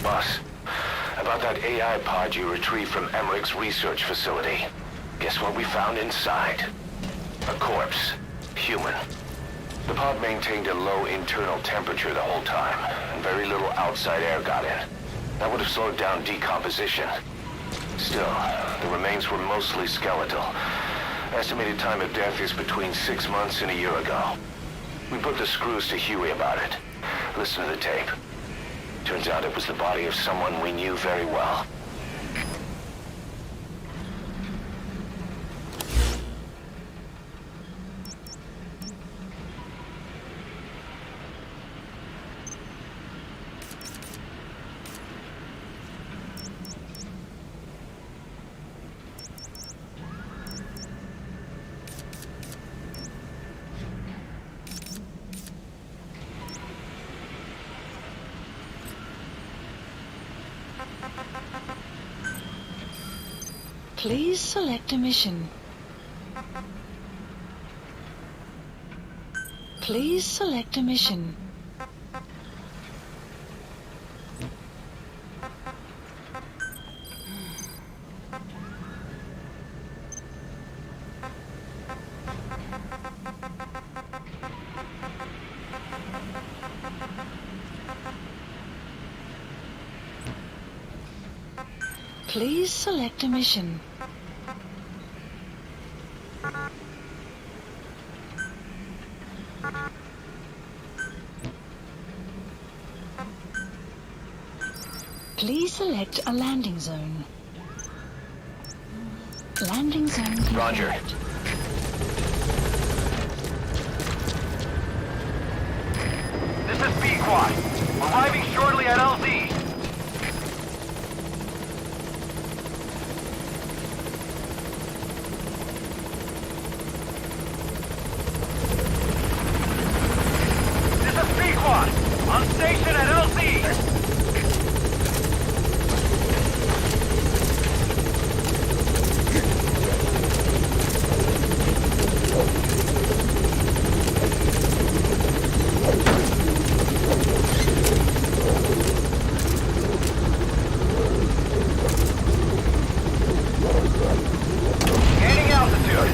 Boss, about that AI pod you retrieved from Emmerich's research facility. Guess what we found inside? A corpse. Human. The pod maintained a low internal temperature the whole time, and very little outside air got in. That would have slowed down decomposition. Still, the remains were mostly skeletal. Estimated time of death is between 6 months and a year ago. We put the screws to Huey about it. Listen to the tape. Turns out it was the body of someone we knew very well. Please select a mission. Please select a mission. Please select a mission. Please select a landing zone. Landing zone confirmed. Roger. This is B-Quad. Arriving shortly at LZ. This is B-Quad. On station at LZ. Gaining altitude.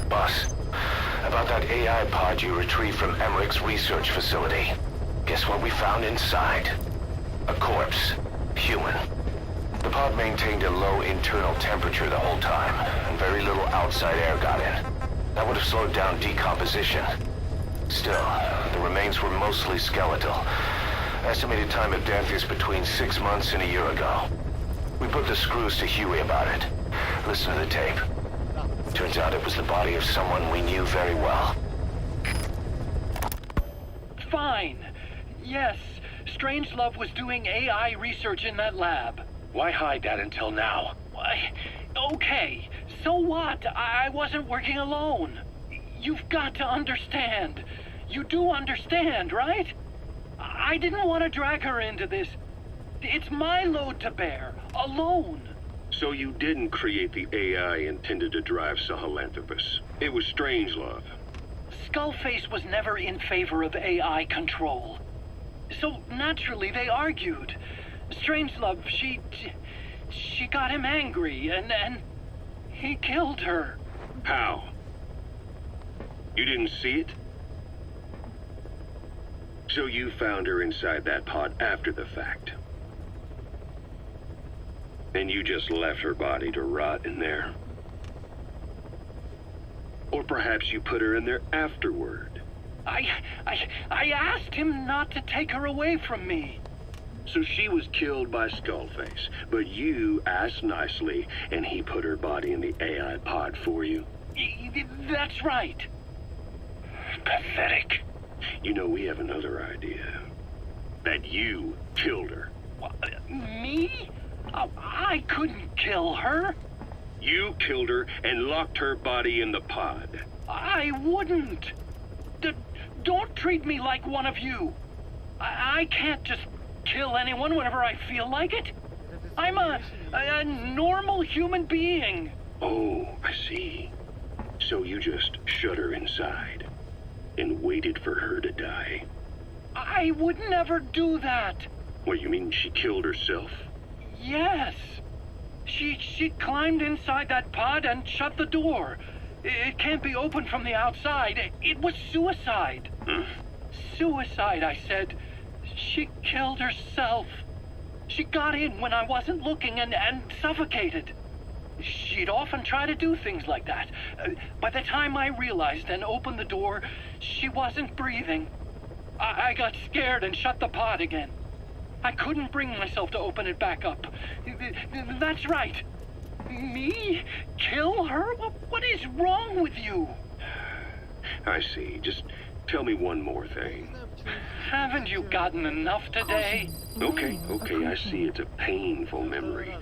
Boss, about that AI pod you retrieved from Emmerich's research facility. Guess what we found inside? A corpse. Human. The pod maintained a low internal temperature the whole time, and very little outside air got in. That would have slowed down decomposition. Still, the remains were mostly skeletal. Estimated time of death is between 6 months and a year ago. We put the screws to Huey about it. Listen to the tape. Turns out it was the body of someone we knew very well. Fine. Yes, Strangelove was doing AI research in that lab. Why hide that until now? Why? Okay, so what? I wasn't working alone. You've got to understand. You do understand, right? I didn't want to drag her into this. It's my load to bear, alone. So you didn't create the AI intended to drive Sahelanthropus. It was Strangelove. Skullface was never in favor of AI control. So naturally they argued. Strangelove, she got him angry and he killed her. How? You didn't see it? So you found her inside that pod after the fact. And you just left her body to rot in there. Or perhaps you put her in there afterward. I asked him not to take her away from me. So she was killed by Skullface, but you asked nicely, and he put her body in the AI pod for you? That's right. Pathetic. You know, we have another idea. That you killed her. Me? I couldn't kill her. You killed her and locked her body in the pod. I wouldn't. Don't treat me like one of you. I can't just kill anyone whenever I feel like it. I'm a normal human being. Oh, I see. So you just shut her inside and waited for her to die. I would never do that. What, you mean she killed herself? Yes. She climbed inside that pod and shut the door. It can't be opened from the outside. It was suicide. Suicide, I said. She killed herself. She got in when I wasn't looking and suffocated. She'd often try to do things like that. By the time I realized and opened the door, she wasn't breathing. I got scared and shut the pod again. I couldn't bring myself to open it back up. That's right. Me? Kill her? What is wrong with you? I see. Just tell me one more thing. Haven't you gotten enough today? Okay, I see it's a painful memory.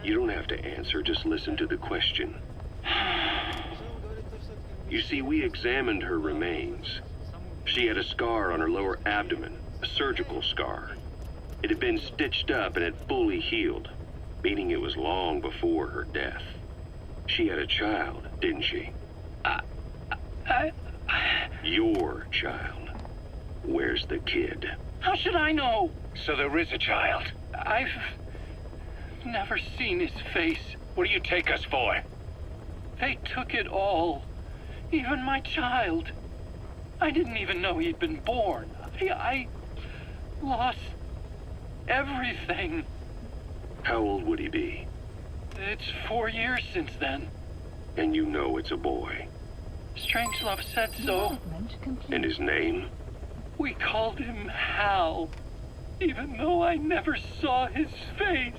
You don't have to answer, just listen to the question. You see, we examined her remains. She had a scar on her lower abdomen, a surgical scar. It had been stitched up and had fully healed, meaning it was long before her death. She had a child, didn't she? Your child. Where's the kid? How should I know? So there is a child. I've never seen his face. What do you take us for? They took it all. Even my child. I didn't even know he'd been born. I lost everything. How old would he be? It's 4 years since then. And you know it's a boy. Strangelove said so. Development complete. And his name? We called him Hal, even though I never saw his face.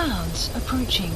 Clouds approaching.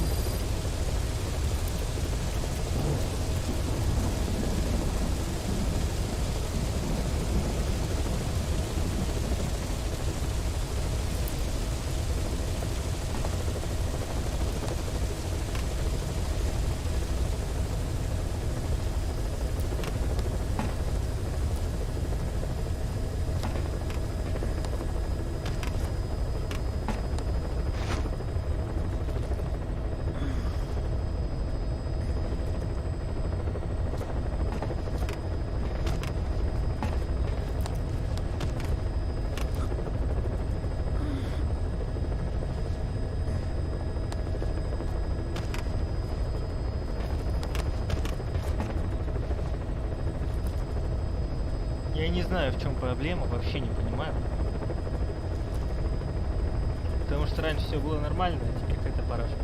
Я не знаю, в чем проблема, вообще не понимаю. Потому что раньше все было нормально, а теперь какая-то параша.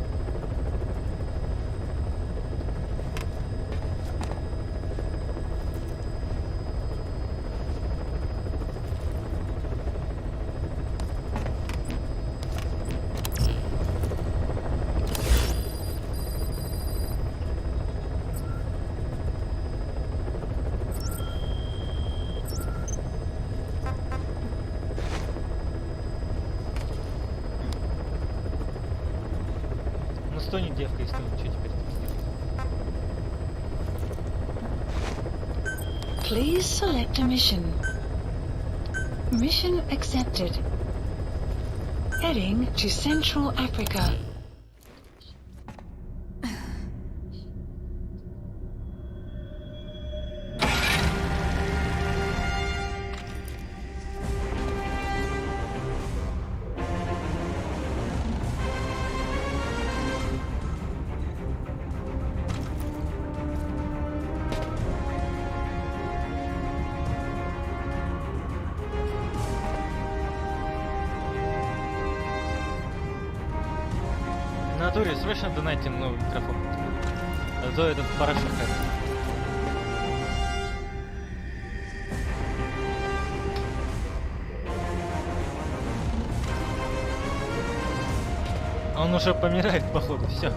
Ну стонет девка и стонет, что теперь сделать? Please select a mission. Mission accepted. Heading to Central Africa. В натуре срочно донайте новый микрофон. А то этот порошок. Он уже помирает, походу, все.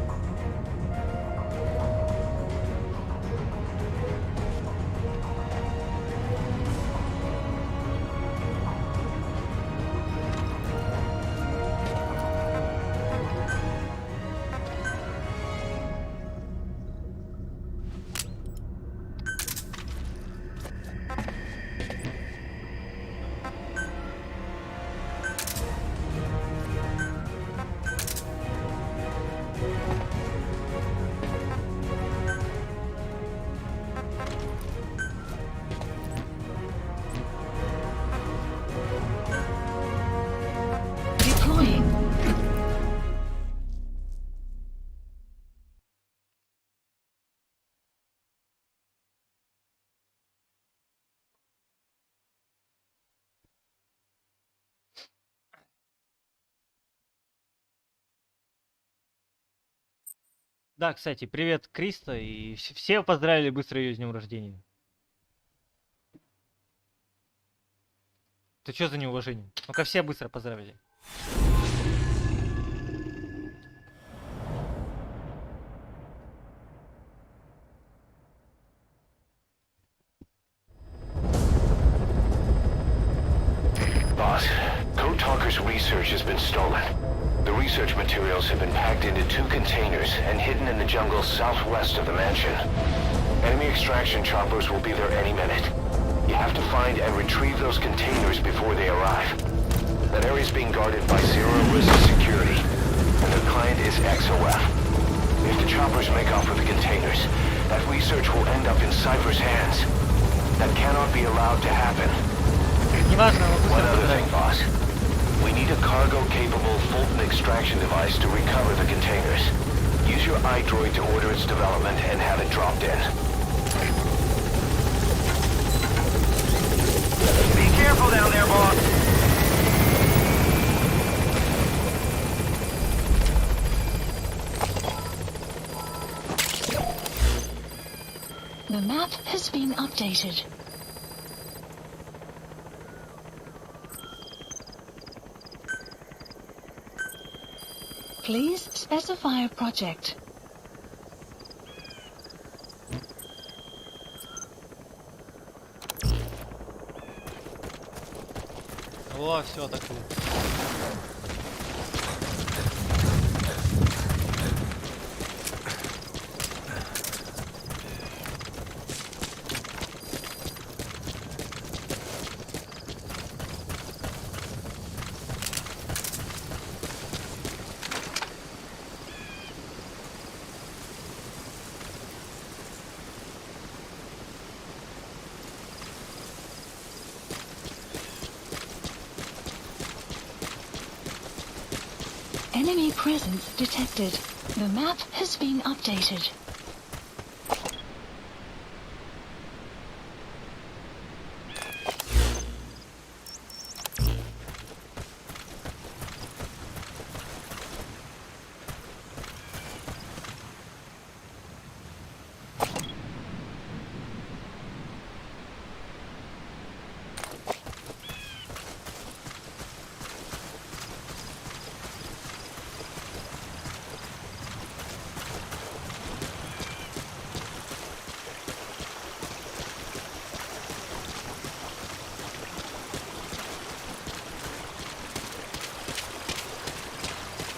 Deploying. Да, кстати, привет, Криста, и все поздравили быстро ее с днем рождения. Ты что за неуважение? Ну-ка все быстро поздравили. Boss, Code Talker's research has been stolen. The research materials have been packed into 2 containers and hidden in the jungle southwest of the mansion. Enemy extraction choppers will be there any minute. You have to find and retrieve those containers before they arrive. That area is being guarded by zero-risk security, and their client is XOF. If the choppers make off with the containers, that research will end up in Cypher's hands. That cannot be allowed to happen. Неважно, но One быстро other thing, поздравили. boss. We need a cargo-capable Fulton extraction device to recover the containers. Use your iDroid to order its development and have it dropped in. Be careful down there, boss. The map has been updated. Please specify a project. О, все так. Enemy presence detected. The map has been updated.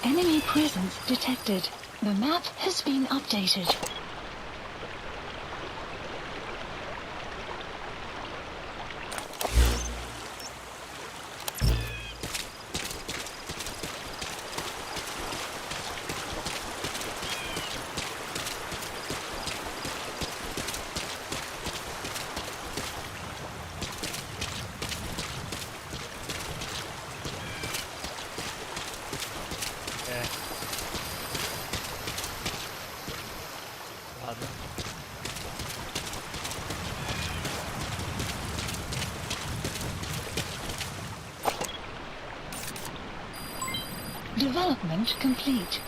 Enemy presence detected. The map has been updated. Ладно. Development complete.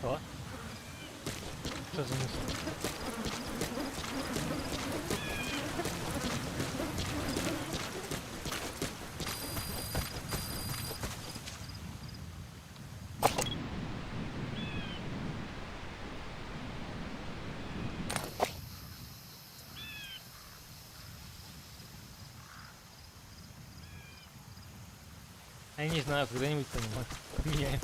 Что? Что за мысль? Я не знаю, когда-нибудь поменяем.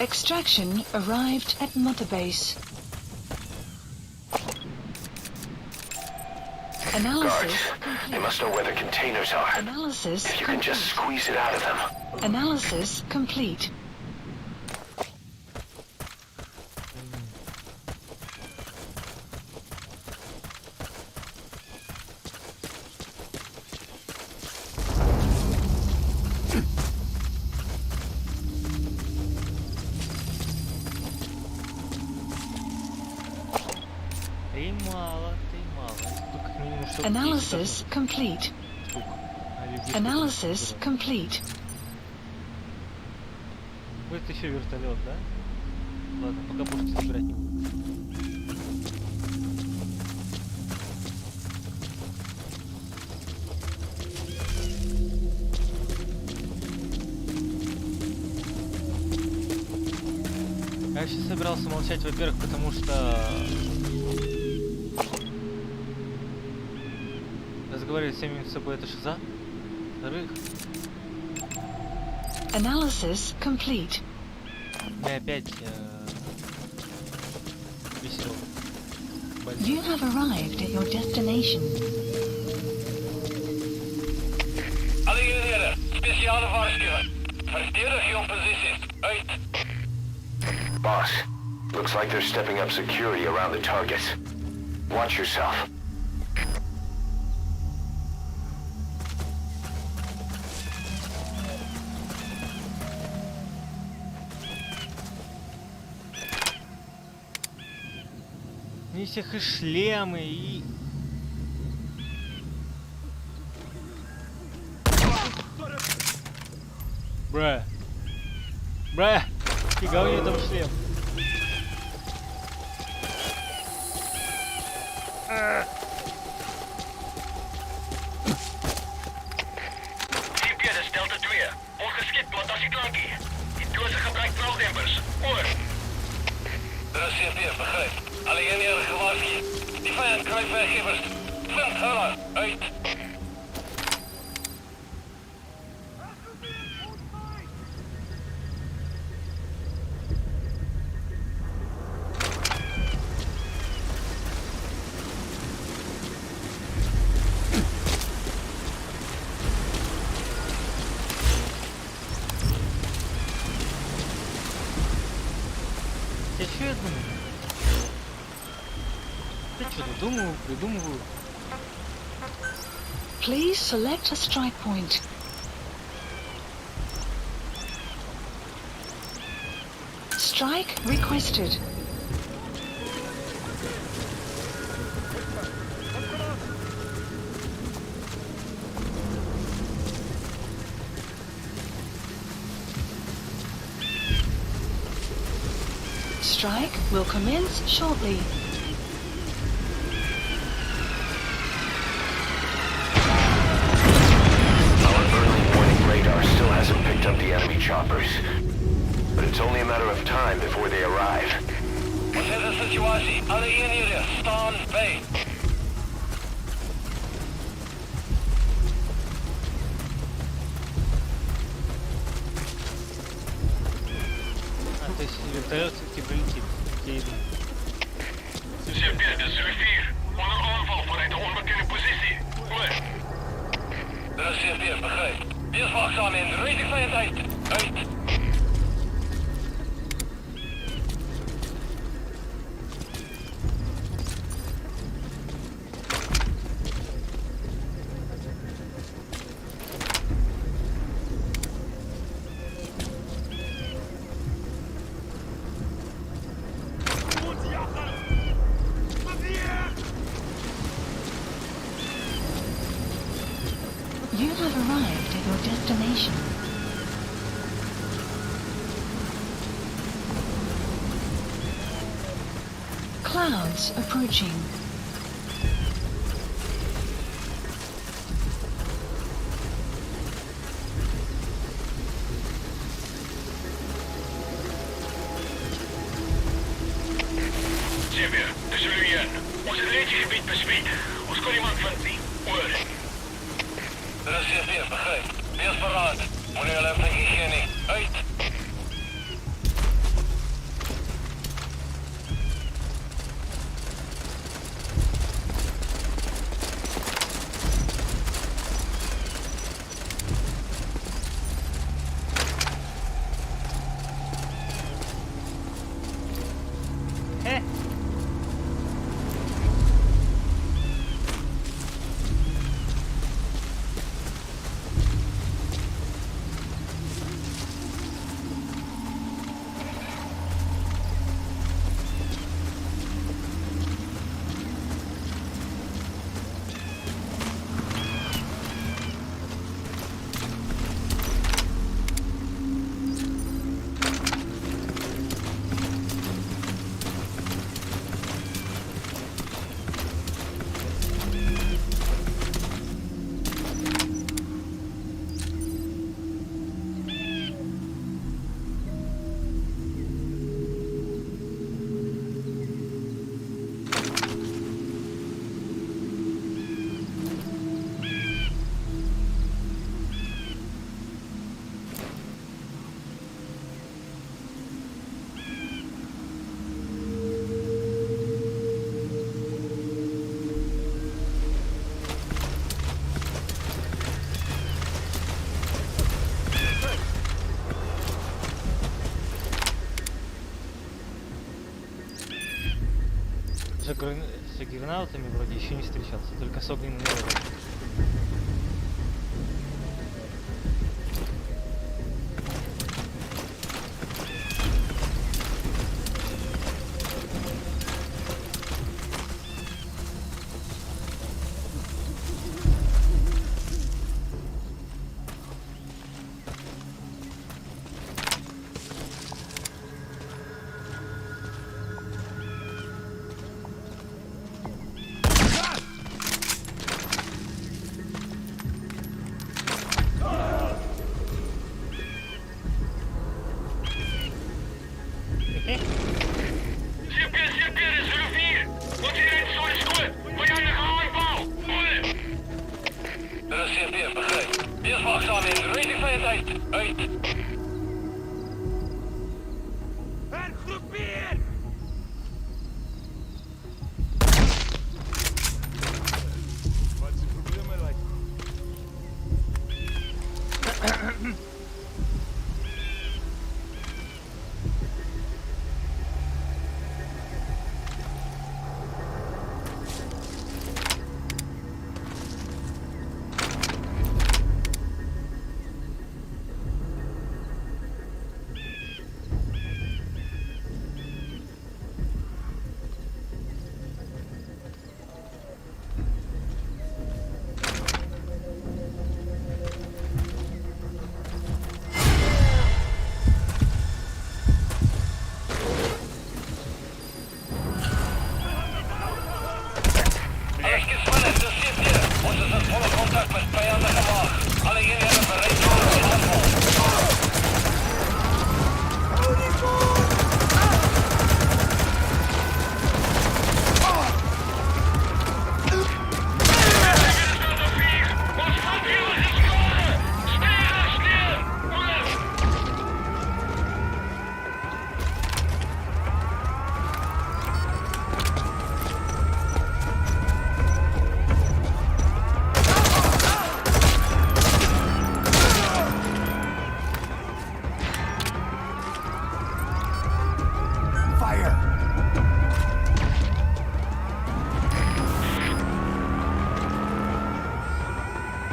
Extraction arrived at Mother Base. Guards, Analysis they must know where the containers are. Analysis If you can just squeeze it out of them. Analysis complete. Ты мало, ты мало. Тут как минимум что... Analysis complete. Стук. А, или здесь Analysis что-то complete. было. Будет еще вертолет, да? Ладно, пока пушки собирать не буду. Я вообще собирался молчать, во-первых, потому что разговаривать с самим собой это шиза. Во-вторых, Analysis complete. я опять весел. You have arrived at your destination. Alle eenheden, speciale waarschuwing. Verdedig jouw posities. Uit. Boss, looks like they're stepping up security around the targets. Watch yourself. У них всех и шлемы, и... Бра. Бра! Фига у нее там шлем. CP, dit is Delta 2. Ongeschikt, plantasie klankie. Die dozen gebruikt knaldempers. Oor. Dit is CP, begrijp. Alle eenheden gewaarschuwd. Die vijand kruipt weggevers. Vind hulle. Uit. Я что я думаю? Я что-то думаю, придумываю. Please select a strike point. Strike requested. Strike will commence shortly. Our early warning radar still hasn't picked up the enemy choppers. But it's only a matter of time before they arrive. Wat is de situatie? Alle eenheden, staan bij. А, то есть вертолет все-таки прилетит. Я иду. CP, dit is rivier. Onder aanval vanuit een onbekende positie. Oor. Dit is CP, begrijp. Wees waakzaam en rijd de vijand uit. Uit. You have arrived at your destination. Clouds approaching. CP, dit is Julien. Ons relatiegebied besmet. Ons kon iemand vind nie. Oor. Dit is CP, begrijp. Wees paraat. Moenie hulle vlieg gee nie. Uit. Хе! с джаггернаутами вроде еще не встречался, только с огненными рогами.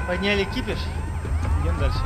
Подняли кипиш, идем дальше.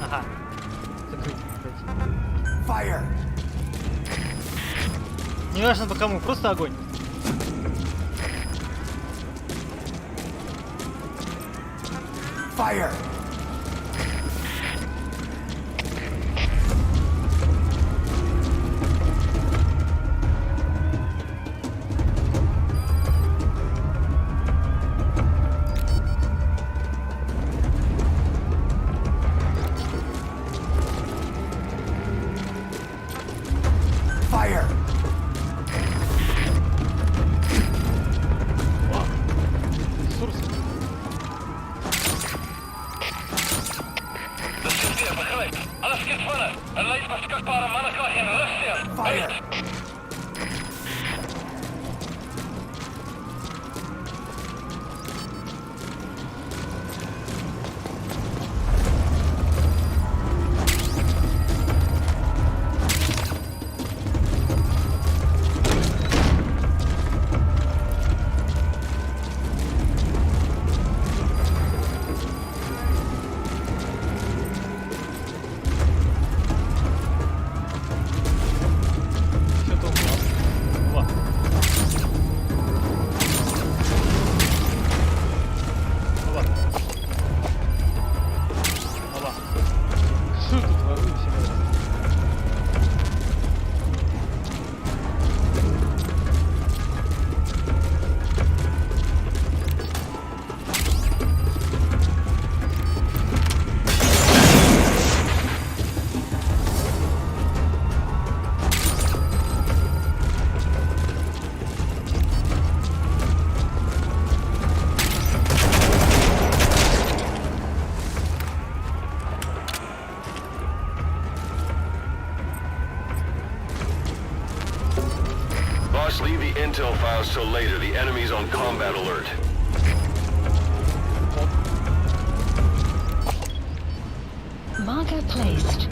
Ага. Закрыть, кстати. Fire! Не важно по кому, просто огонь. Fire! Fire! Ресурсы. Fire! Еще Boss, leave the intel files till later. The enemy's on combat alert. Marker placed.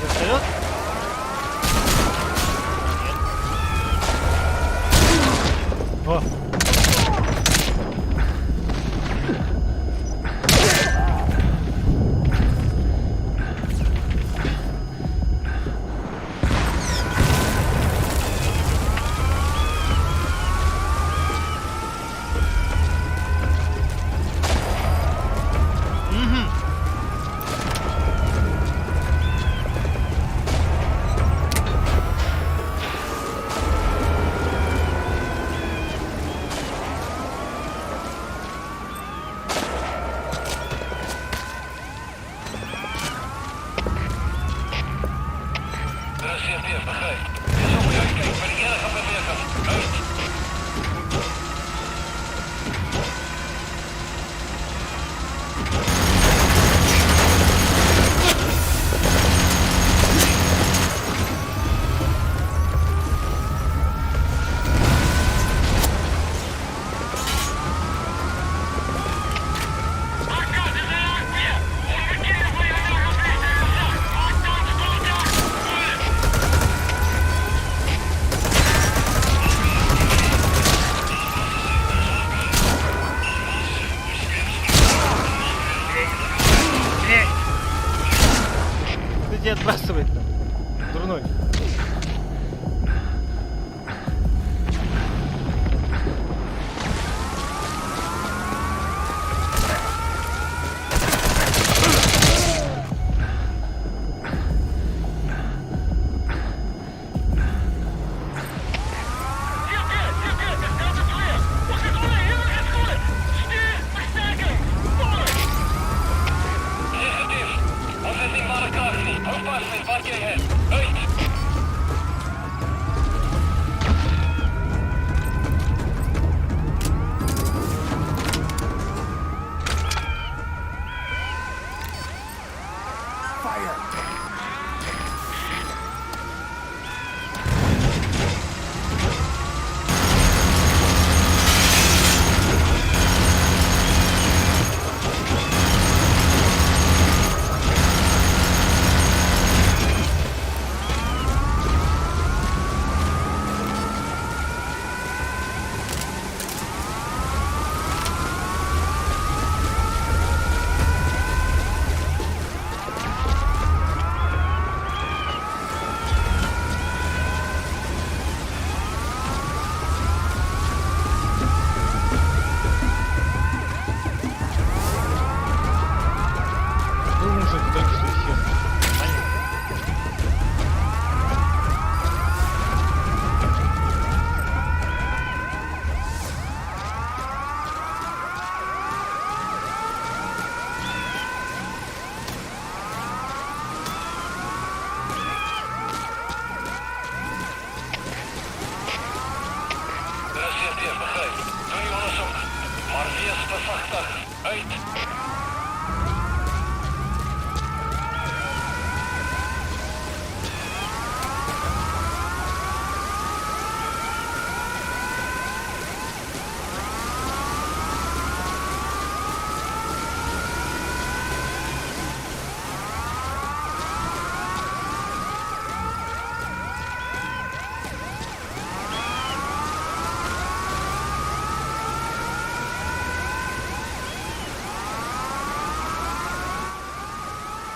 Вертолет? О! Где отбрасывает-то? Дурной.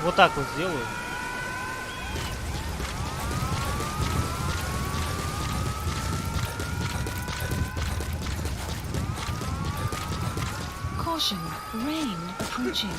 Вот так вот сделаю. Caution, rain approaching.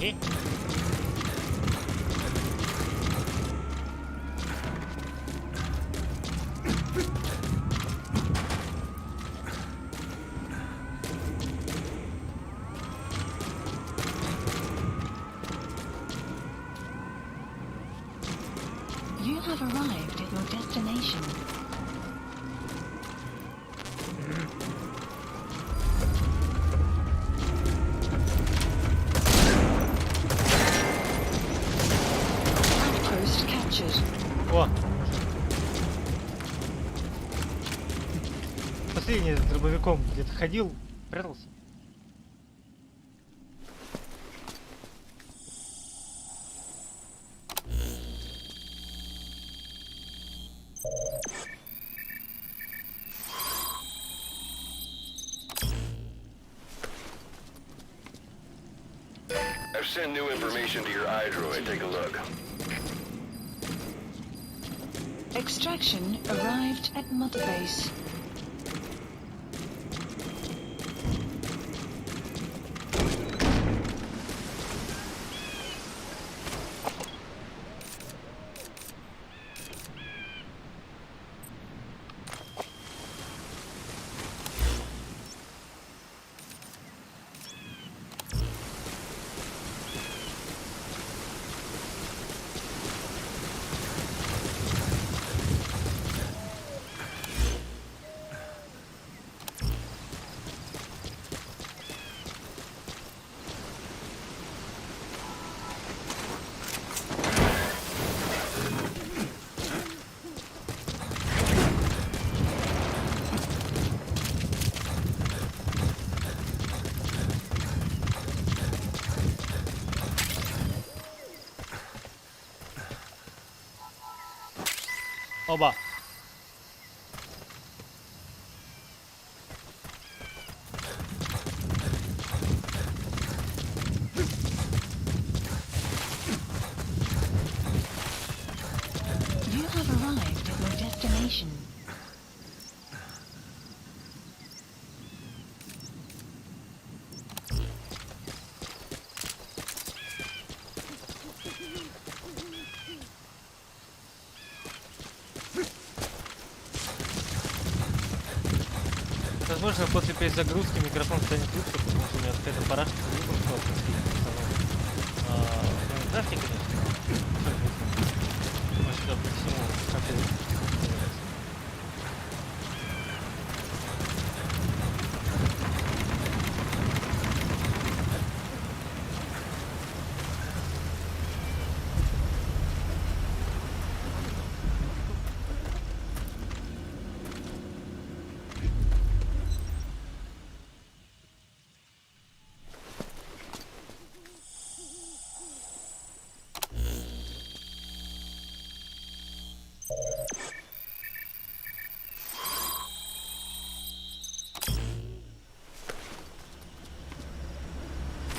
И... You have arrived at your destination. Outpost captured. О! Последний с дробовиком где-то ходил, прятался. I've sent new information to your iDroid. Take a look. Extraction arrived at Mother Base. Оба. You have arrived at your destination. Возможно, после перезагрузки микрофон станет лучше, потому что у меня какая-то парашка выпустила. В Майнкрафте, конечно, но сюда по всему как-то.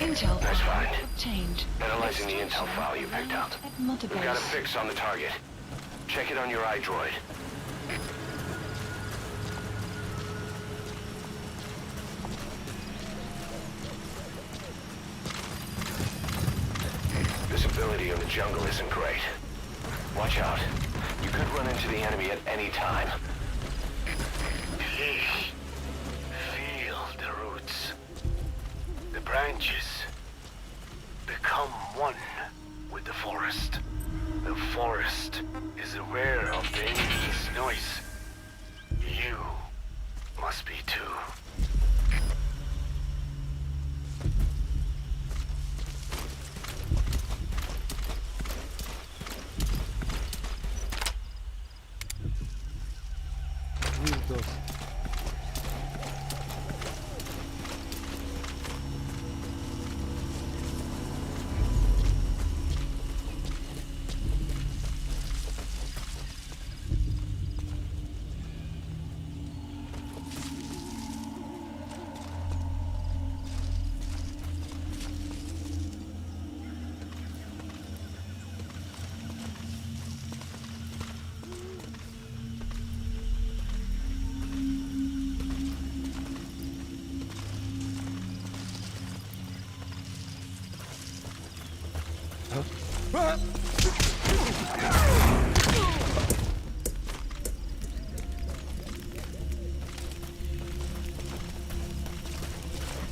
Intel That's file fine. obtained. Analyzing the intel file you picked out. At Mother We've got a Base. fix on the target. Check it on your iDroid. Visibility in the jungle isn't great. Watch out. You could run into the enemy at any time. Please, feel the roots, the branches. Become one with the forest. The forest is aware of the enemy's noise. You must be too. видос.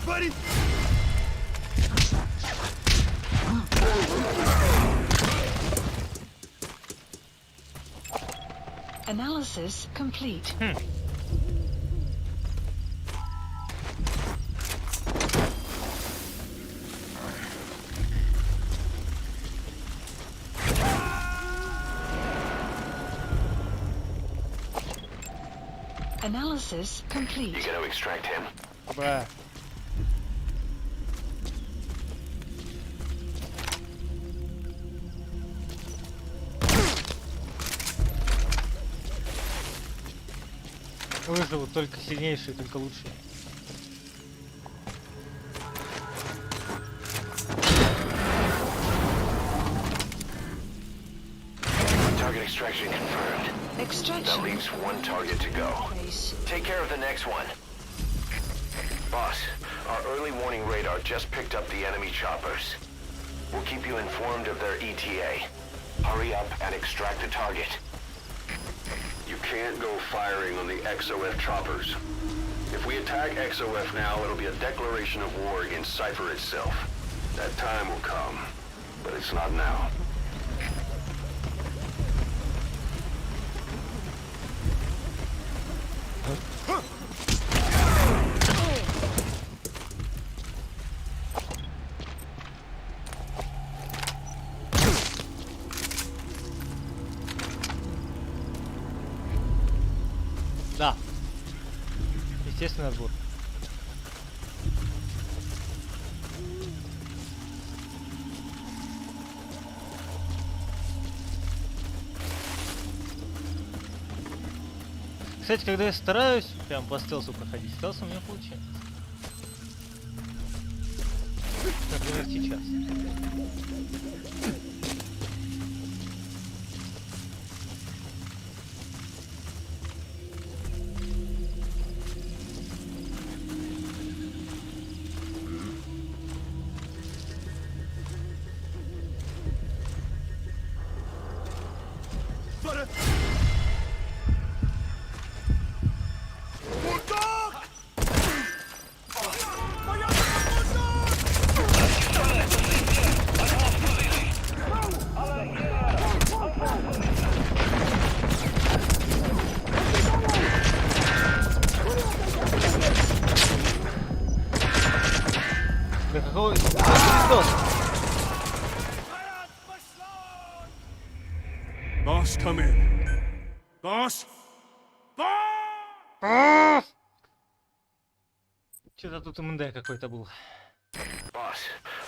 Buddy! Analysis complete. Analysis You complete. gonna extract him? Бра. Выживут только сильнейшие, только лучшие. Target extraction confirmed. That Extraction. leaves one target to go. Place. Take care of the next one. Boss, our early warning radar just picked up the enemy choppers. We'll keep you informed of their ETA. Hurry up and extract the target. You can't go firing on the XOF choppers. If we attack XOF now, it'll be a declaration of war against Cypher itself. That time will come, but it's not now. Да. Естественный отбор. Кстати, когда я стараюсь прям по стелсу проходить, стелс у меня получается. Например, сейчас. Да какой видос? Boss, come in. Boss? Boss! Что-то тут МНД какой-то был. Boss,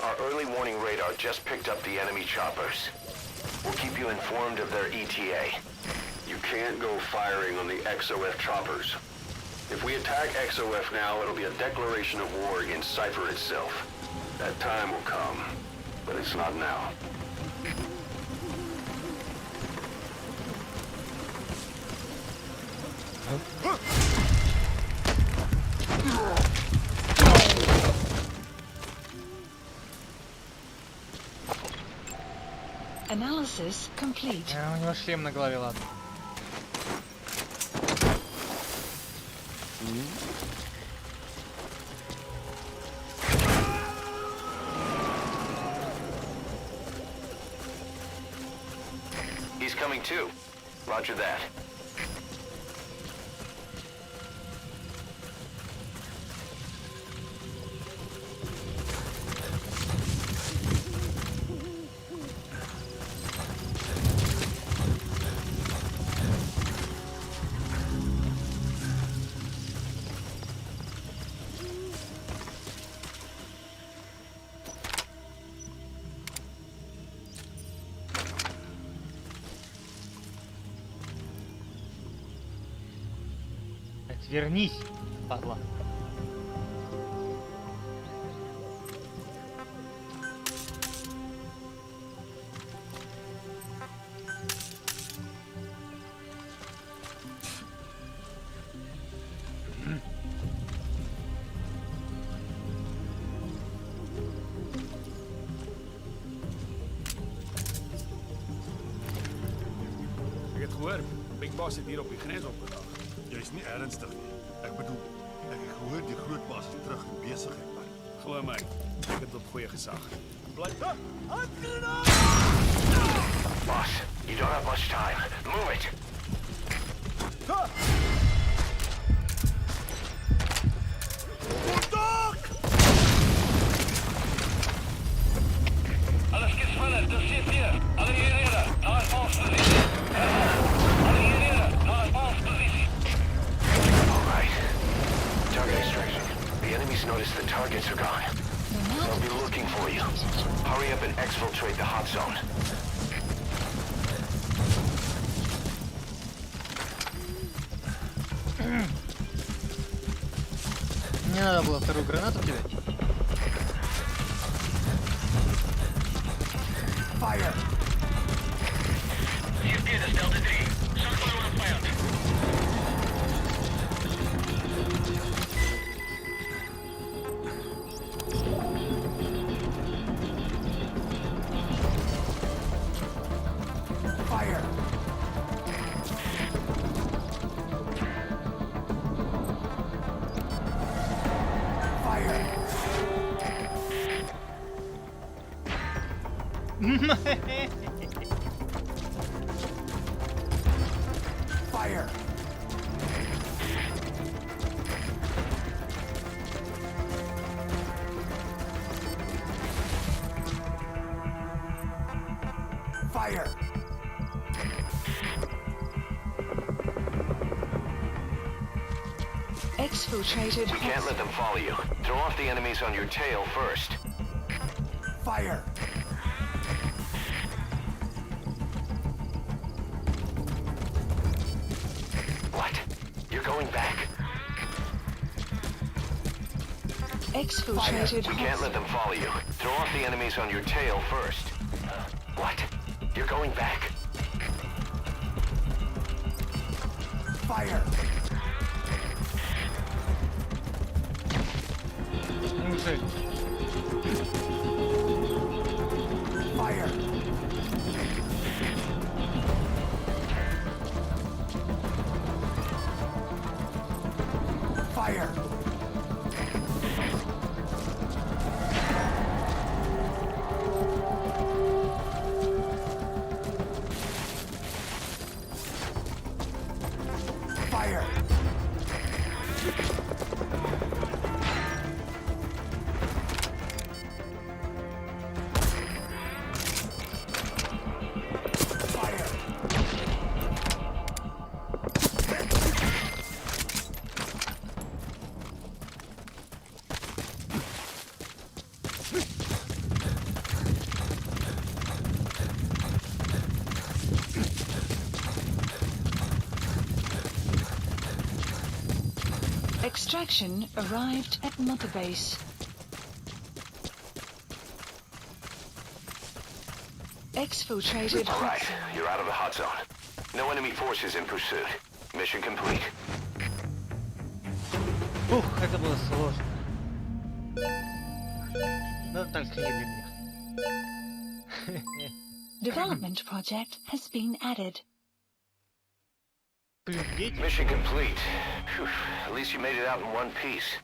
our early warning radar just picked up the enemy choppers. We'll keep you informed of their ETA. You can't go firing on the XOF choppers. If we attack XOF now, it'll be a declaration of war against Cypher itself. That time will come, but it's not now. Analysis complete. У него шлем на голове, ладно. He's coming too. Roger that. Отвернись, падла. Ik het gehoord. Big Boss het hier op die grens opgedag. Jy's nie ernstig nie. Ek bedoel, ek het gehoor die groot baas is terug in besigheid, man. Glo my, ek het op goeie gesag. Bly. Boss, you don't have much time. Move it. Alles skiet sneller, dus zit hier. Alle hierheen, naar basispositie. Alle hierheen, naar basispositie. All right. Target extraction. The enemies noticed the targets are gone. The map They'll be looking for you. Hurry up and exfiltrate the hot zone. Не надо было вторую гранату кидать. Fire! Hier binnen is Delta 3. Zag maar hoe het vijand. Fire! Fire! Fire! Fire! exfiltrated We can't let them follow you. Throw off the enemies on your tail first. Fire! What? You're going back? exfiltrated We can't let them follow you. Throw off the enemies on your tail first. What? You're going back? Fire! Неужели? Fire! Fire! Fire! Fire! Extraction arrived at Mother Base. Exfiltrated All right, hot zone. you're out of the hot zone. No enemy forces in pursuit. Mission complete. Ух, это было сложно. Но только не для меня. Development project has been added. Блин, дети. Mission complete. Phew, at least you made it out in one piece.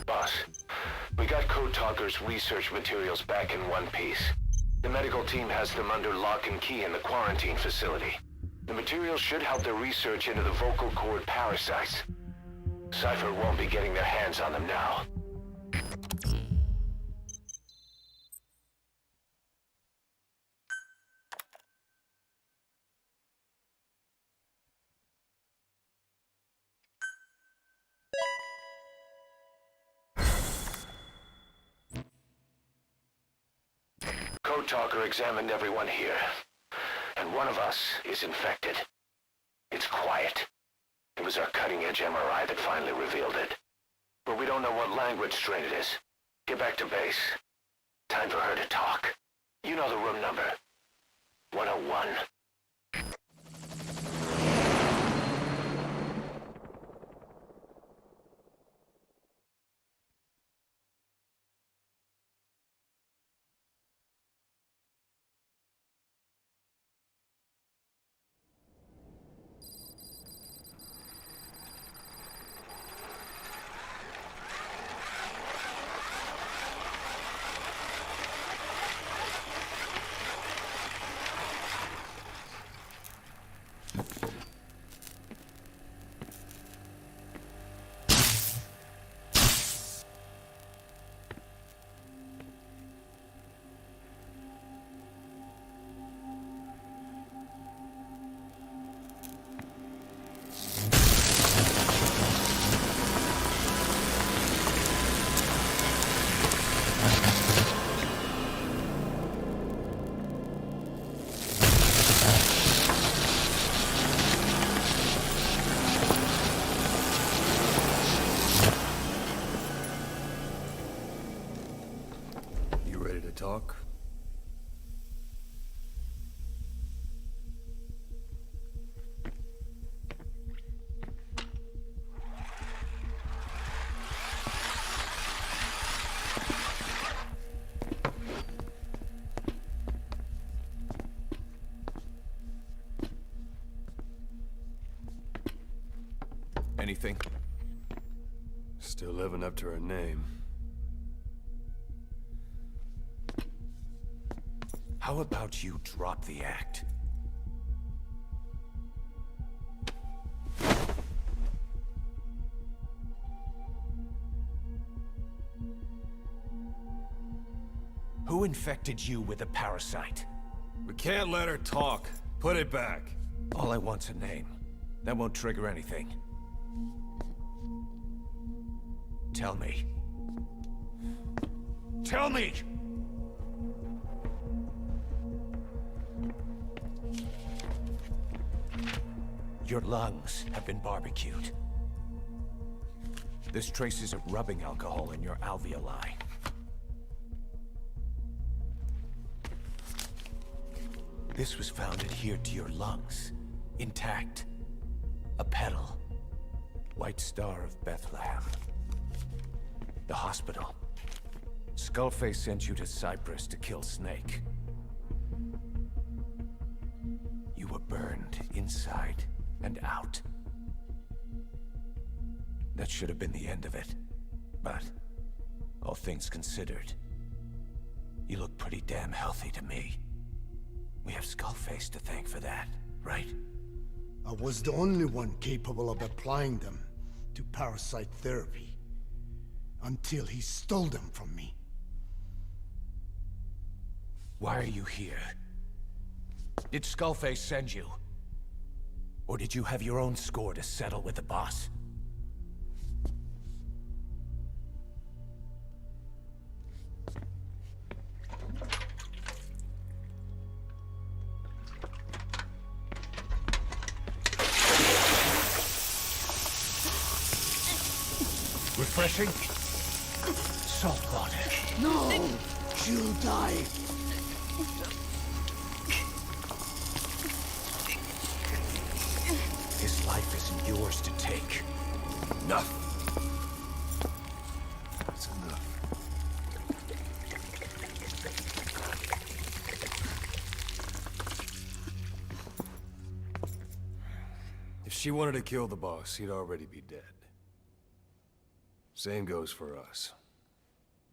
Boss, we got Code Talker's research materials back in one piece. The medical team has them under lock and key in the quarantine facility. The materials should help their research into the vocal cord parasites. Cypher won't be getting their hands on them now. Road Talker examined everyone here, and one of us is infected. It's quiet. It was our cutting-edge MRI that finally revealed it. But we don't know what language strain it is. Get back to base. Time for her to talk. You know the room number. 101. Talk? Anything? Still living up to her name. How about you drop the act? Who infected you with a parasite? We can't let her talk. Put it back. All I want's a name. That won't trigger anything. Tell me. Tell me! Your lungs have been barbecued. There's traces of rubbing alcohol in your alveoli. This was found adhered to your lungs, intact. A petal. White Star of Bethlehem. The hospital. Skullface sent you to Cyprus to kill Snake. You were burned inside and out. That should have been the end of it. But, all things considered, you look pretty damn healthy to me. We have Skullface to thank for that, right? I was the only one capable of applying them to parasite therapy. Until he stole them from me. Why are you here? Did Skullface send you? Or did you have your own score to settle with the boss? Refreshing? Salt water. No! She'll die! His life isn't yours to take. Enough! That's enough. If she wanted to kill the boss, he'd already be dead. Same goes for us.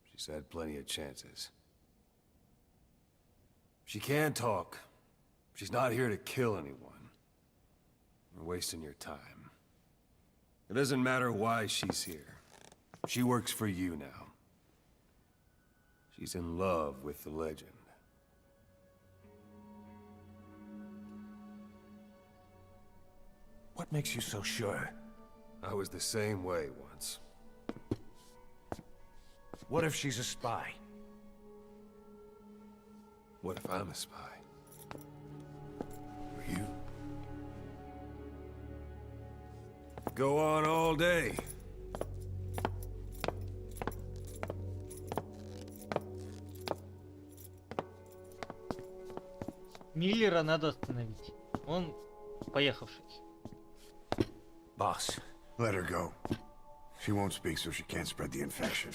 She's had plenty of chances. She can talk. She's not here to kill anyone. You're wasting your time. It doesn't matter why she's here. She works for you now. She's in love with the legend. What makes you so sure? I was the same way once. What if she's a spy? What if I'm a spy? Or you? Go on all day. Миллера надо остановить. Он поехавший. Boss. Let her go. She won't speak, so she can't spread the infection.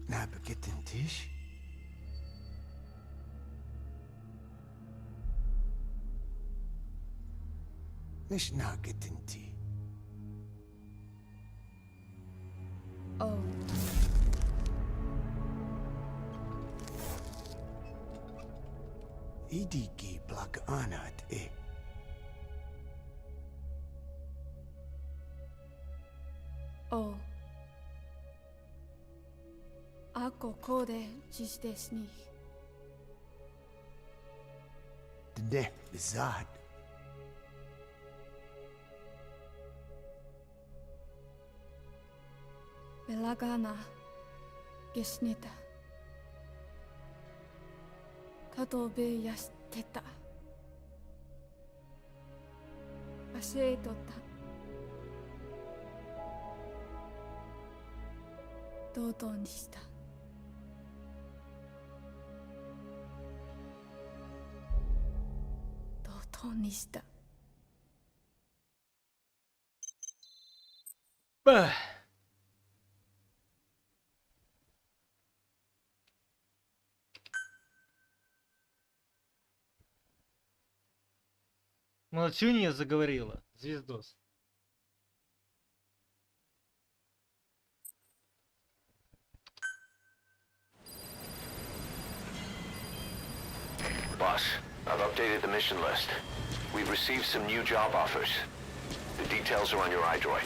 Nabegetten Tisch? Nicht nagetten Tee. Oh. Idiki plak anat e. Oh. Ako kode jisdesni. Dne bizad. Belagana gesnita. Katobe yasteta. Asetota. Dodoにした。Dodoにした。Bah. Молчунья заговорила. Звездос. Boss, I've updated the mission list. We've received some new job offers. The details are on your iDroid.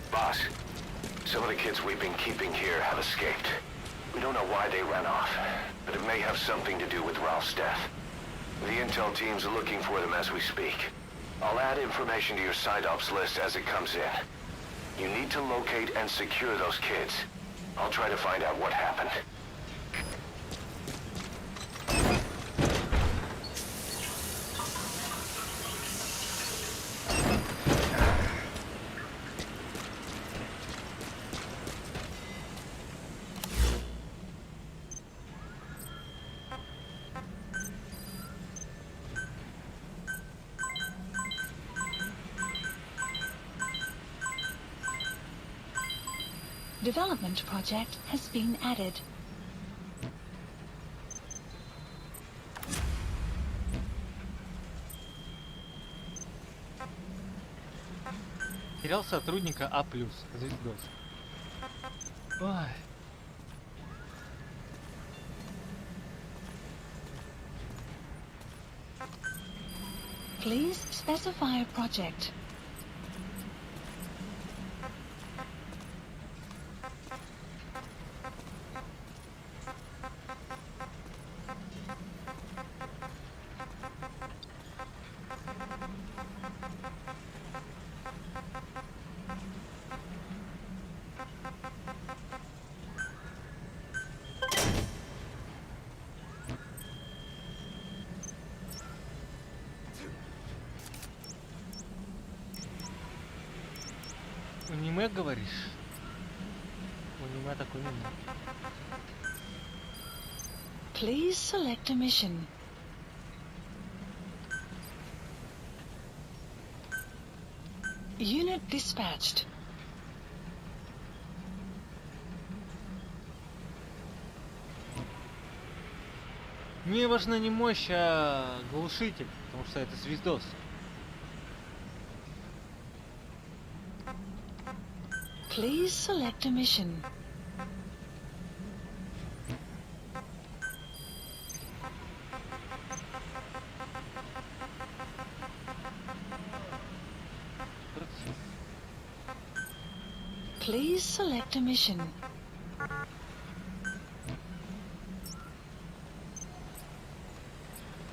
Boss, some of the kids we've been keeping here have escaped. We don't know why they ran off, but it may have something to do with Ralph's death. The intel teams are looking for them as we speak. I'll add information to your side ops list as it comes in. You need to locate and secure those kids. I'll try to find out what happened. Development project has been added. Терял сотрудника А+, звездос. Ой. Please specify a project. Аниме говоришь? Аниме такой именно. Please select a mission. Unit dispatched. Мне важна не мощь, а глушитель, потому что это звездос. Please select a mission. Please select a mission.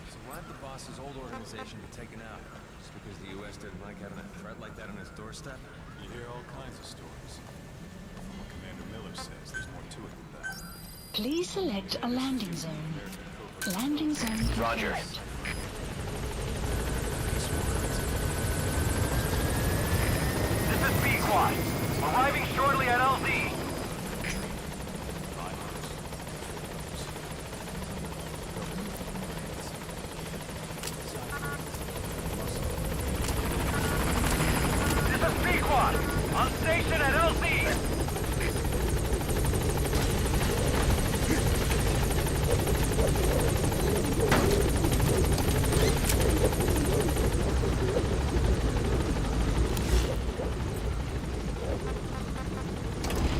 So why'd the boss's old organization get taken out? Just because the U.S. didn't like having a threat like that on its doorstep? You hear all kinds of stories. From what Commander Miller says, there's more to it than that. Please select a landing zone. Landing zone Roger. proposed. This is B-Quad. Arriving shortly at LZ. This is B-Quad. On station at LZ.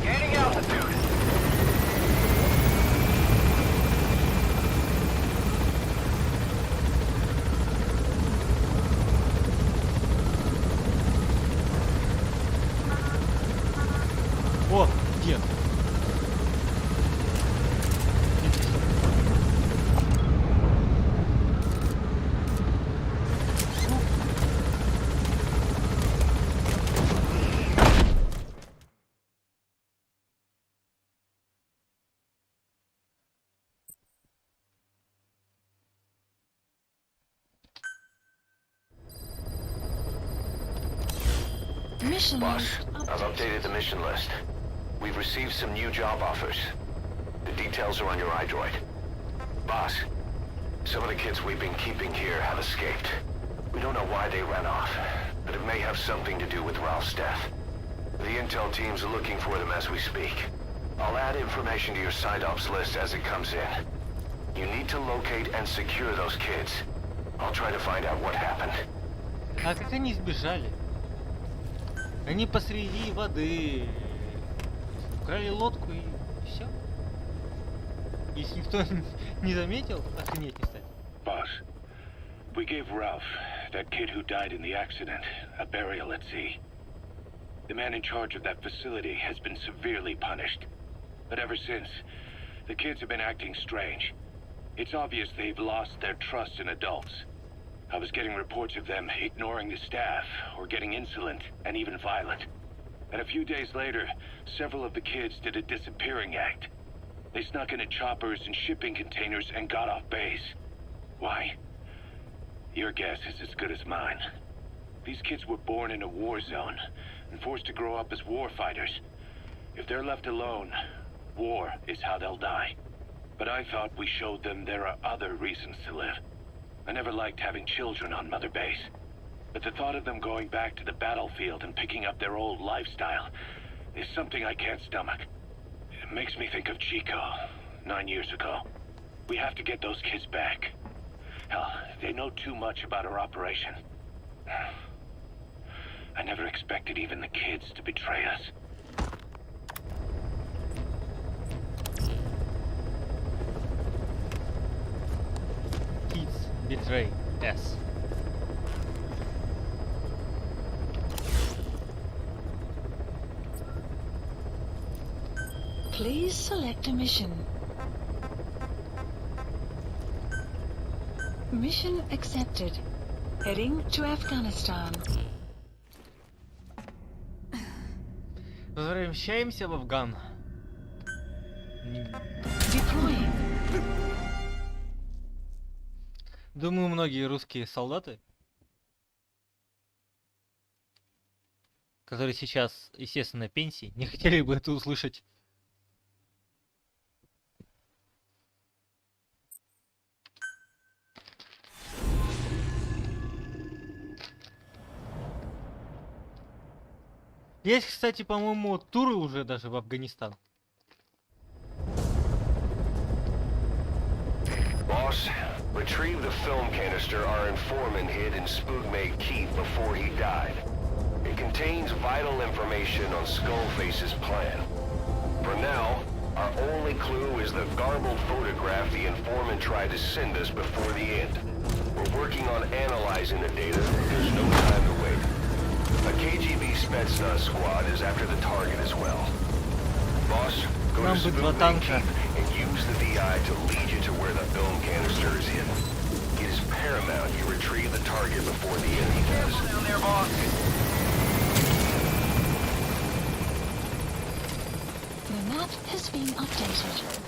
Gaining altitude. О, где? Mission Boss, list I've updated. updated the mission list. We've received some new job offers. The details are on your iDroid. Boss, some of the kids we've been keeping here have escaped. We don't know why they ran off, but it may have something to do with Ralph's death. The intel teams are looking for them as we speak. I'll add information to your side ops list as it comes in. You need to locate and secure those kids. I'll try to find out what happened. А как они сбежали? Они посреди воды украли лодку и все. Если никто не заметил, охренеть не стать. Boss, we gave Ralph, that kid who died in the accident, a burial at sea. The man in charge of that facility has been severely punished. But ever since, the kids have been acting strange. It's obvious they've lost their trust in adults. I was getting reports of them ignoring the staff, or getting insolent, and even violent. And a few days later, several of the kids did a disappearing act. They snuck into choppers and shipping containers and got off base. Why? Your guess is as good as mine. These kids were born in a war zone, and forced to grow up as warfighters. If they're left alone, war is how they'll die. But I thought we showed them there are other reasons to live. I never liked having children on Mother Base. But the thought of them going back to the battlefield and picking up their old lifestyle is something I can't stomach. It makes me think of Chico, 9 years ago. We have to get those kids back. Hell, they know too much about our operation. I never expected even the kids to betray us. Kids betray us. Please select a mission. Mission accepted. Heading to Afghanistan. Возвращаемся в Афган. Deploying. Думаю, многие русские солдаты, которые сейчас, естественно, на пенсии, не хотели бы это услышать. Есть, кстати, по-моему, туры уже даже в Афганистан. Boss, retrieve the film canister our informant hid in Spookmate Keep before he died. It contains contains vital information on Skullface's plan. For now, our only clue is the garbled photograph the informant tried to send us before the end. We're working on analyzing the data. There's no time to wait. A KGB Spetsnaz squad is after the target as well. Boss, go to Sputnik and use the VI to lead you to where the film canister is hidden. It is paramount you retrieve the target before the enemy does. Down there, boss. The map has been updated.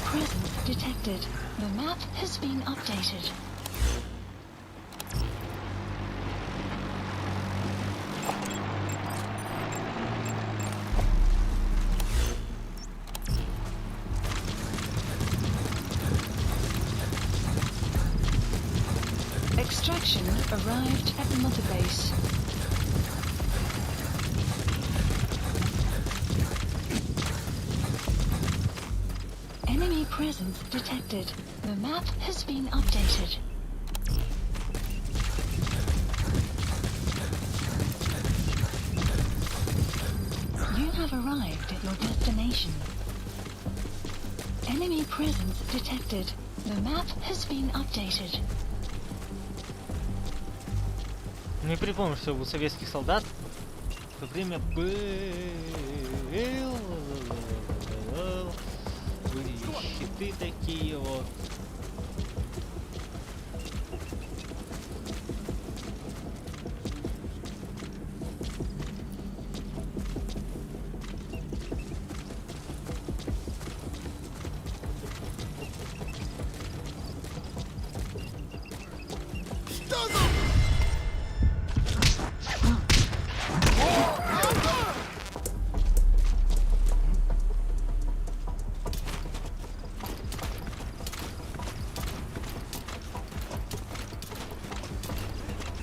Presence detected. The map has been updated. Extraction arrived at Mother Base. Enemy presence detected. The map has been updated. You have arrived at your destination. Enemy presence detected. The map has been updated. Не припомню, что у советских солдат в то время были щиты такие вот.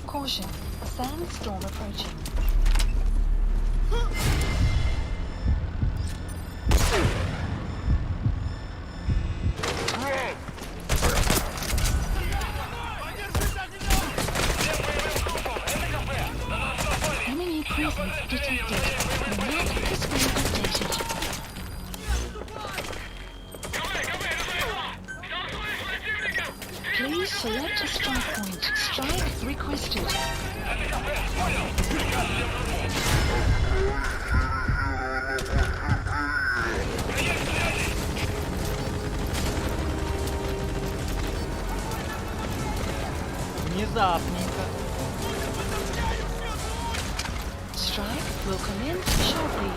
Caution, sandstorm approaching. Enemy presence detected. The map has been updated. Please select a strike point. Strike requested. Внезапненько. Strike will commence shortly.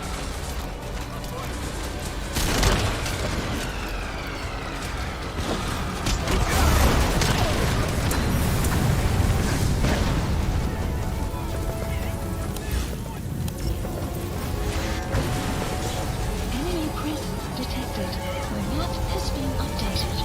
Enemy presence detected. The map has been updated.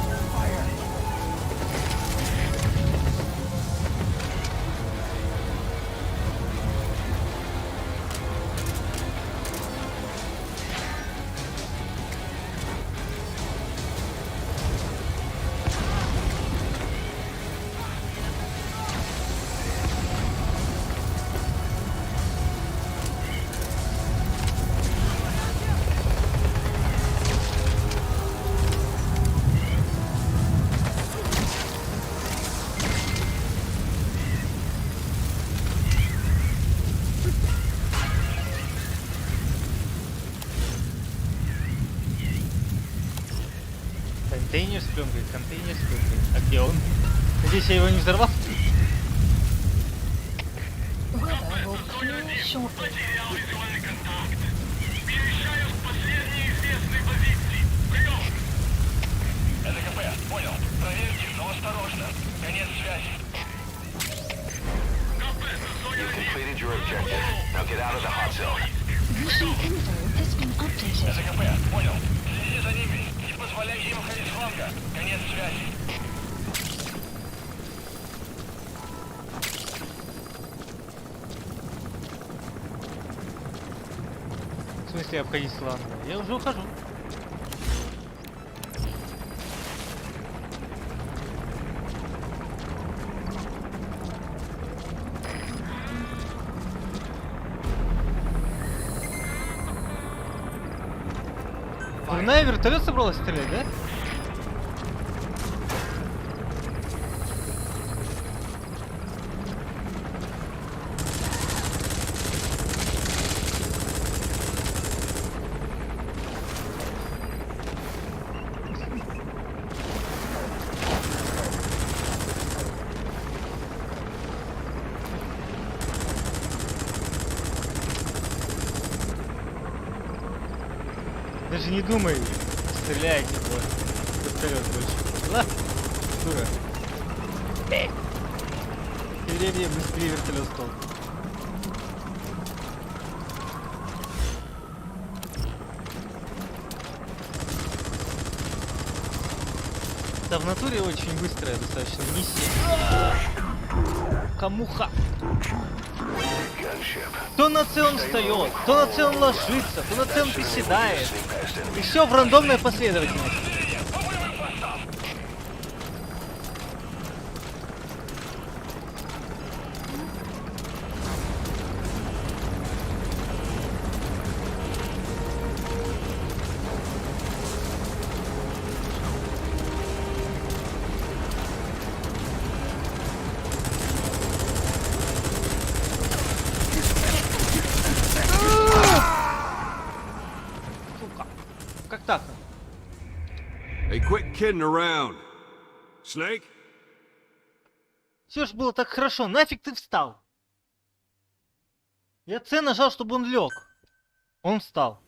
Контейнер с пленкой, контейнер с пленкой. А где он? Надеюсь, я его не взорвал? Weather will clear shortly. Потерял визуальный контакт. Перемещаю в последние известные позиции. Прием! КП, понял. Проверьте, но осторожно. Конец связи. You've completed your objective. Now get out of the hot zone. Mission info has been updated. КП, понял. Следи за ними. Не позволяй им выходить с фланга. Конец связи. В смысле обходить слан? Я уже ухожу. Она вертолет собралась стрелять, да? Даже не думай, стреляйте в вертолет больше. Ла, дура. Деревья быстрее вертолет стал. Да в натуре очень быстрая достаточно миссия. Камуха. То на C он встает, то на C он ложится, то на C он приседает. И все в рандомной последовательности. Как так? Hey, quit kidding around. Snake? Все ж было так хорошо, нафиг ты встал? Я C нажал, чтобы он лег. Он встал.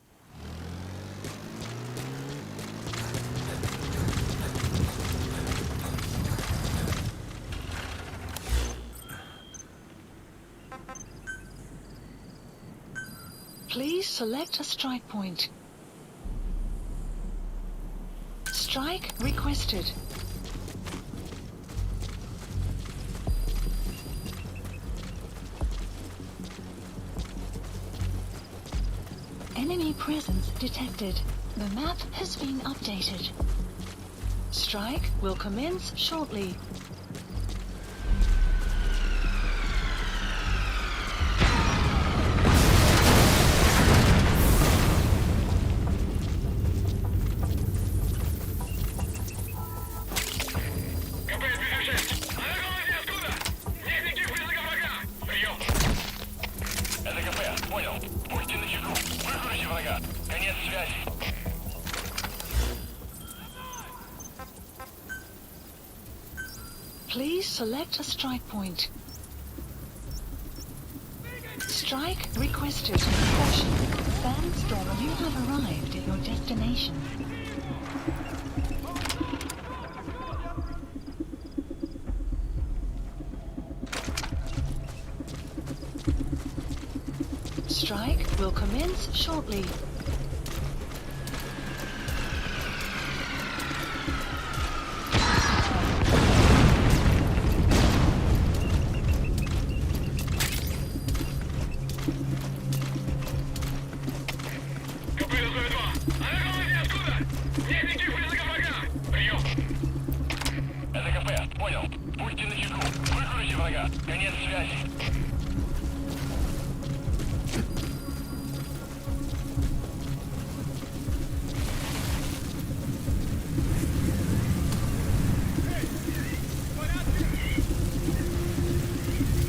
Please select a strike point. Strike requested. Enemy presence detected. The map has been updated. Strike will commence shortly. Please select a strike point. Strike requested. Caution. Sandstorm, you have arrived at your destination. Strike will commence shortly.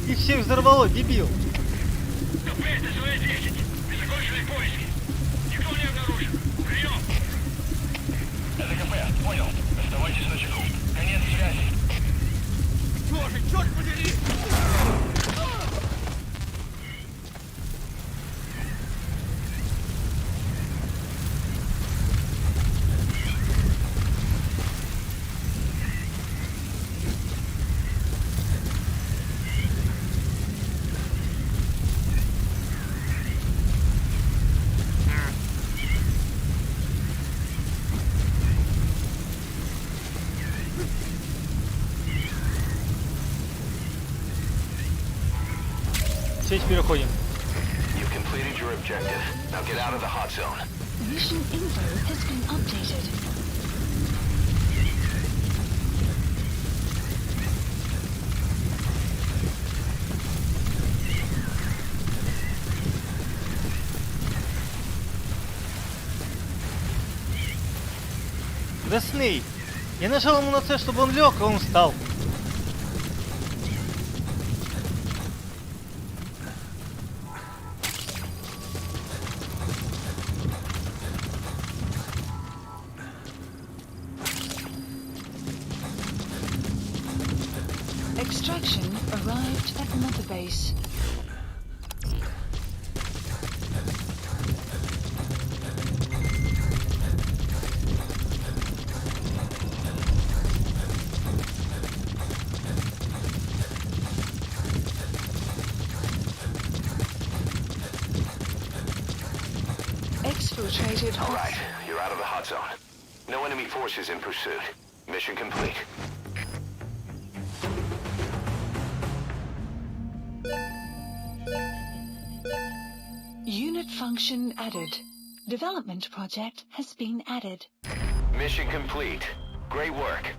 Их всех взорвало, дебил. КП, понял. Давайте сначала. Конец связи. Черт подери! Сеть переходим. You've completed your objective. Now get out of the hot zone. Mission info has been updated. Да Сней! Я нажал ему на С, чтобы он лег, а он встал. Extraction arrived at Mother Base. Exfiltrated. All right, you're out of the hot zone. No enemy forces in pursuit. Mission complete. Unit function added. Development project has been added. Mission complete. Great work.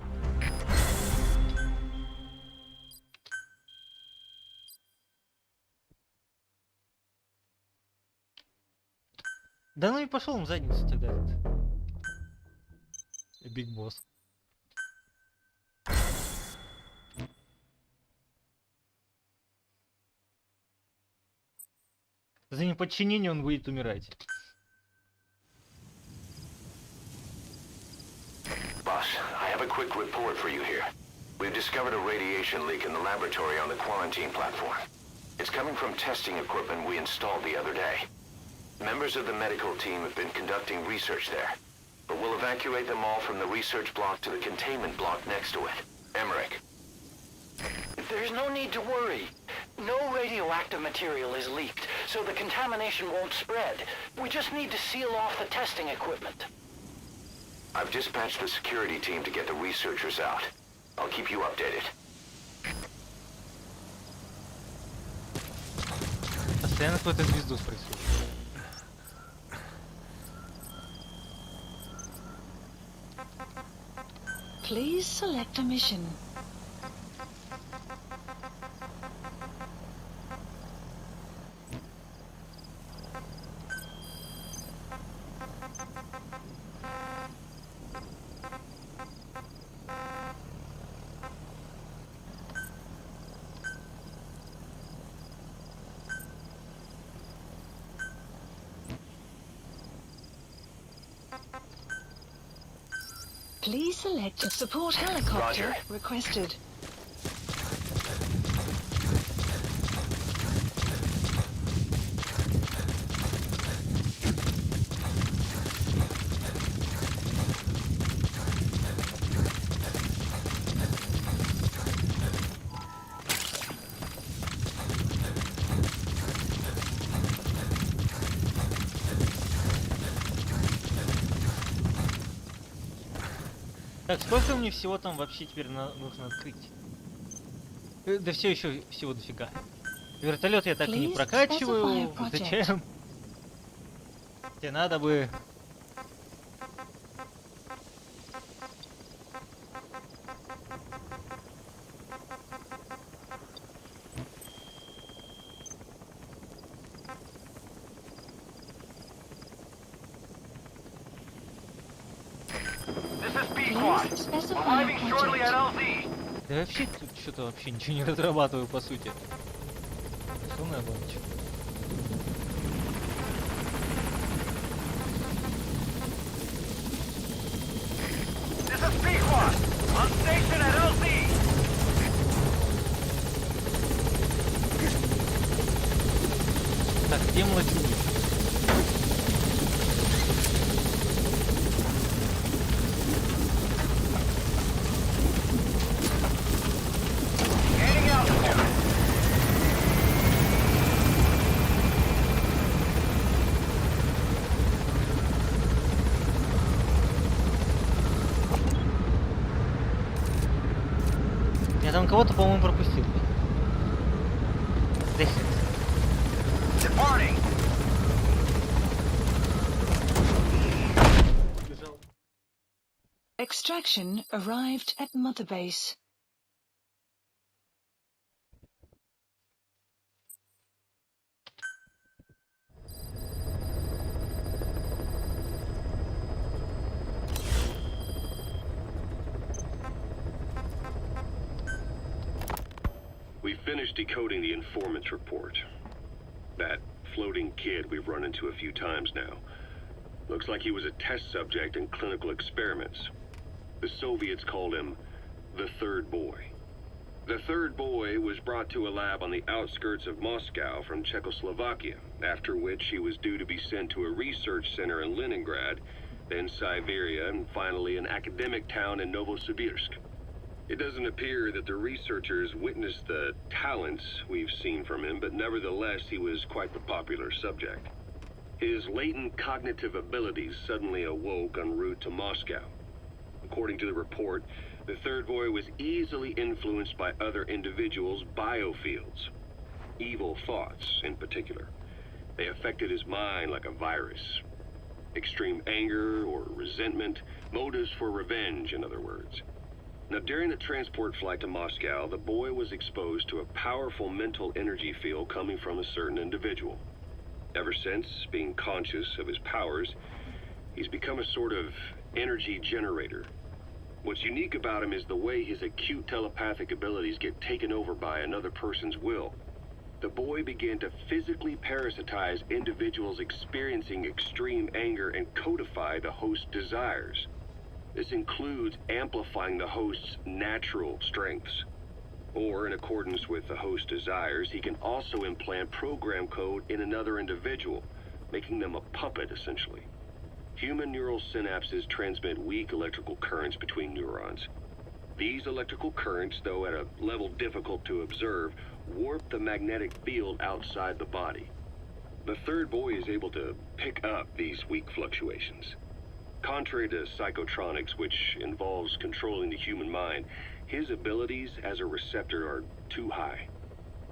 Да ну и пошел он в задницу тогда этот. Биг Босс. За неподчинение он будет умирать. Boss, I have a quick report for you here. We've discovered a radiation leak in the laboratory on the quarantine platform. It's coming from testing equipment we installed the other day. Members of the medical team have been conducting research there, but we'll evacuate them all from the research block to the containment block next to it. Emmerich. There's no need to worry. No radioactive material is leaked, so the contamination won't spread. We just need to seal off the testing equipment. I've dispatched the security team to get the researchers out. I'll keep you updated. Постоянно какой-то звезду спрашивает. Please select a mission. Please select a support helicopter Roger. requested. Так, сколько мне всего там вообще теперь нужно открыть? Да все еще всего дофига. Вертолет я так и не прокачиваю. Зачем? Тебе надо бы. Please specify a project. Да вообще тут что-то вообще ничего не разрабатываю по сути. Сонная баночка. This is Pequot. думала чудо. Gaining altitude. Я там кого-то, по-моему, пропустил. Да хер. Departing. Extraction arrived at Mother Base. We finished decoding the informant's report. That floating kid we've run into a few times now. Looks like he was a test subject in clinical experiments. The Soviets called him the Third Boy. The Third Boy was brought to a lab on the outskirts of Moscow from Czechoslovakia, after which he was due to be sent to a research center in Leningrad, then Siberia, and finally an academic town in Novosibirsk. It doesn't appear that the researchers witnessed the talents we've seen from him, but nevertheless he was quite the popular subject. His latent cognitive abilities suddenly awoke en route to Moscow. According to the report, the Third Boy was easily influenced by other individuals' biofields. Evil thoughts, in particular. They affected his mind like a virus. Extreme anger or resentment, motives for revenge, in other words. Now, during the transport flight to Moscow, the boy was exposed to a powerful mental energy field coming from a certain individual. Ever since, being conscious of his powers, he's become a sort of energy generator. What's unique about him is the way his acute telepathic abilities get taken over by another person's will. The boy began to physically parasitize individuals experiencing extreme anger and codify the host's desires. This includes amplifying the host's natural strengths. Or, in accordance with the host's desires, he can also implant program code in another individual, making them a puppet, essentially. Human neural synapses transmit weak electrical currents between neurons. These electrical currents, though at a level difficult to observe, warp the magnetic field outside the body. The Third Boy is able to pick up these weak fluctuations. Contrary to psychotronics, which involves controlling the human mind, his abilities as a receptor are too high.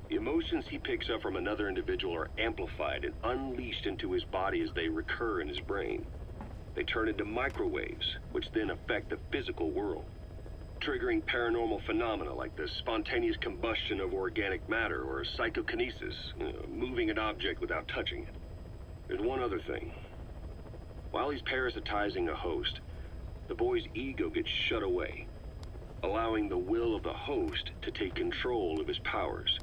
The emotions he picks up from another individual are amplified and unleashed into his body as they recur in his brain. They turn into microwaves, which then affect the physical world, triggering paranormal phenomena like the spontaneous combustion of organic matter or psychokinesis, moving an object without touching it. There's one other thing. While he's parasitizing a host, the boy's ego gets shut away, allowing the will of the host to take control of his powers,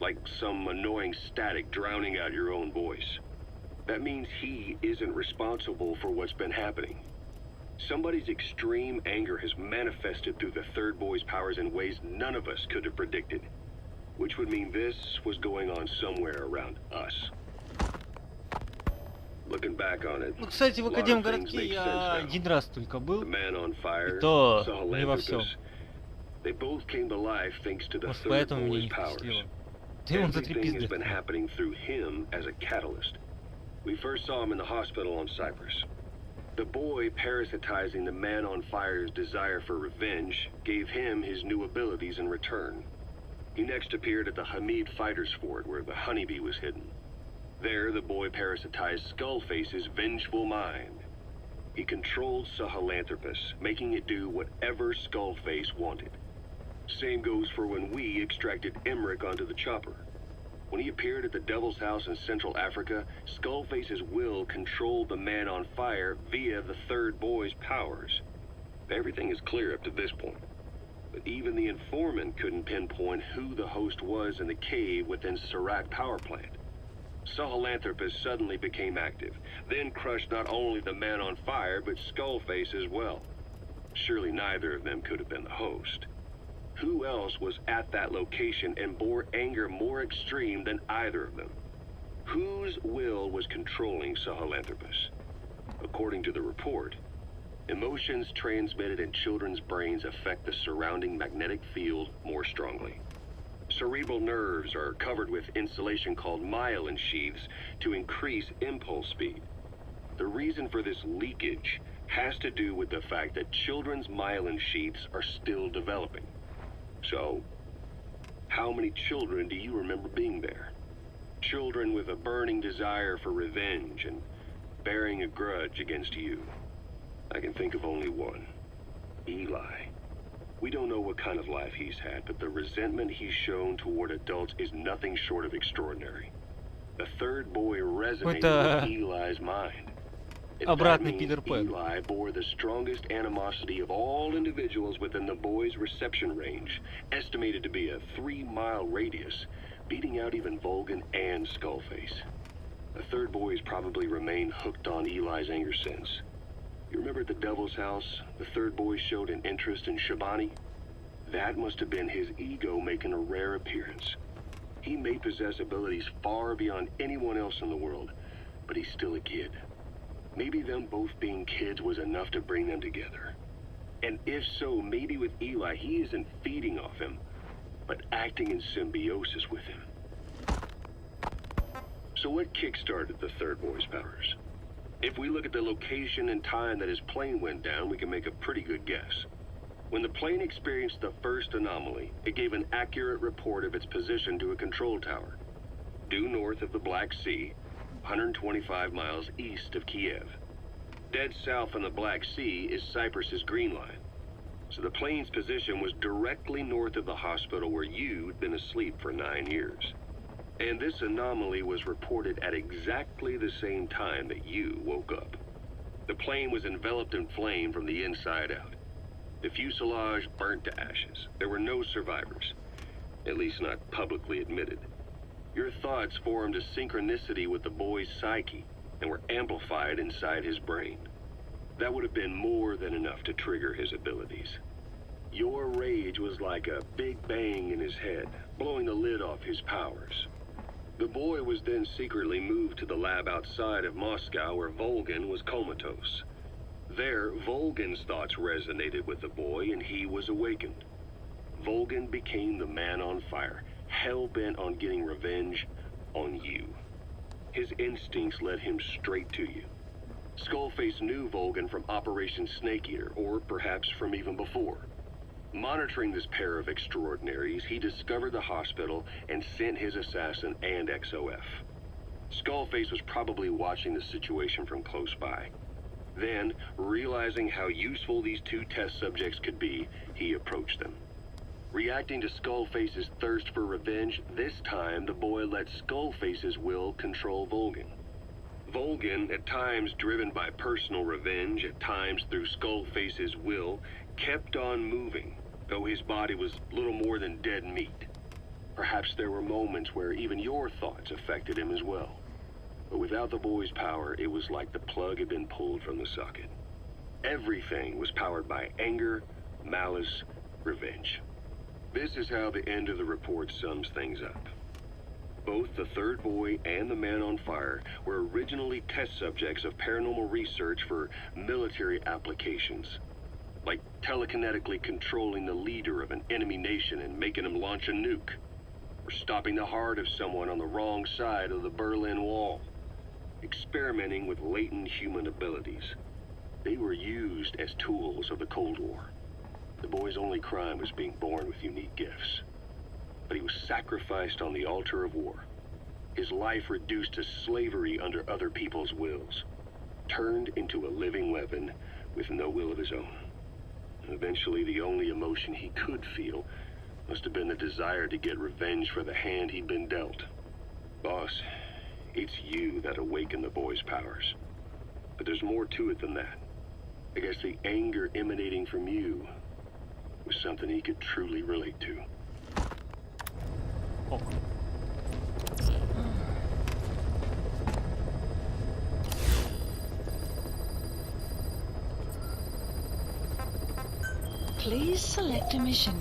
like some annoying static drowning out your own voice. That means he isn't responsible for what's been happening. Somebody's extreme anger has manifested through the Third Boy's powers in ways none of us could have predicted, which would mean this was going on somewhere around us. Looking back on it, Ну, кстати, в a lot of things Академгородке make я sense now. один раз только был. The man on fire, И то не во всем. Sahelanthropus, they both came to life thanks to the Может, Third поэтому меня Boy's не powers. впечатлило. Да и он за три Everything has пизды. been happening through him as a catalyst. We first saw him in the hospital on Cyprus. The boy parasitizing the man on fire's desire for revenge gave him his new abilities in return. He next appeared at the Hamid Fighters Fort where the honeybee was hidden. There, the boy parasitized Skullface's vengeful mind. He controlled Sahelanthropus, making it do whatever Skullface wanted. Same goes for when we extracted Emmerich onto the chopper. When he appeared at the Devil's House in Central Africa, Skullface's will controlled the man on fire via the Third Boy's powers. Everything is clear up to this point. But even the informant couldn't pinpoint who the host was in the cave within Serac power plant. Sahelanthropus suddenly became active, then crushed not only the man on fire, but Skullface as well. Surely neither of them could have been the host. Who else was at that location and bore anger more extreme than either of them? Whose will was controlling Sahelanthropus? According to the report, emotions transmitted in children's brains affect the surrounding magnetic field more strongly. Cerebral nerves are covered with insulation called myelin sheaths to increase impulse speed. The reason for this leakage has to do with the fact that children's myelin sheaths are still developing. So, how many children do you remember being there? Children with a burning desire for revenge and bearing a grudge against you. I can think of only one. Eli. We don't know what kind of life he's had, but the resentment he's shown toward adults is nothing short of extraordinary. The third boy resonated with Eli's mind. That means Eli bore the strongest animosity of all individuals within the boy's reception range, estimated to be a 3-mile radius, beating out even Volgan and Skullface. The third boy has probably remained hooked on Eli's anger since. You remember at the Devil's House, the third boy showed an interest in Shabani? That must have been his ego making a rare appearance. He may possess abilities far beyond anyone else in the world, but he's still a kid. Maybe them both being kids was enough to bring them together. And if so, maybe with Eli, he isn't feeding off him, but acting in symbiosis with him. So what kickstarted the third boy's powers? If we look at the location and time that his plane went down, we can make a pretty good guess. When the plane experienced the first anomaly, it gave an accurate report of its position to a control tower, due north of the Black Sea, 125 miles east of Kiev. Dead south on the Black Sea is Cyprus's Green Line. So the plane's position was directly north of the hospital where you'd been asleep for 9 years. And this anomaly was reported at exactly the same time that you woke up. The plane was enveloped in flame from the inside out. The fuselage burnt to ashes. There were no survivors, at least not publicly admitted. Your thoughts formed a synchronicity with the boy's psyche and were amplified inside his brain. That would have been more than enough to trigger his abilities. Your rage was like a big bang in his head, blowing the lid off his powers. The boy was then secretly moved to the lab outside of Moscow where Volgan was comatose. There, Volgan's thoughts resonated with the boy and he was awakened. Volgan became the man on fire, hell-bent on getting revenge on you. His instincts led him straight to you. Skullface knew Volgan from Operation Snake Eater, or perhaps from even before. Monitoring this pair of extraordinaries, he discovered the hospital and sent his assassin and XOF. Skullface was probably watching the situation from close by. Then, realizing how useful these two test subjects could be, he approached them. Reacting to Skullface's thirst for revenge, this time the boy let Skullface's will control Volgan. Volgan, at times driven by personal revenge, at times through Skullface's will, kept on moving, though his body was little more than dead meat. Perhaps there were moments where even your thoughts affected him as well. But without the boy's power, it was like the plug had been pulled from the socket. Everything was powered by anger, malice, revenge. This is how the end of the report sums things up. Both the third boy and the man on fire were originally test subjects of paranormal research for military applications, like telekinetically controlling the leader of an enemy nation and making him launch a nuke, or stopping the heart of someone on the wrong side of the Berlin Wall, experimenting with latent human abilities. They were used as tools of the Cold War. The boy's only crime was being born with unique gifts. But he was sacrificed on the altar of war. His life reduced to slavery under other people's wills. Turned into a living weapon with no will of his own. And eventually the only emotion he could feel must have been the desire to get revenge for the hand he'd been dealt. Boss, it's you that awakened the boy's powers. But there's more to it than that. I guess the anger emanating from you was something he could truly relate to. Oh. Please select a mission.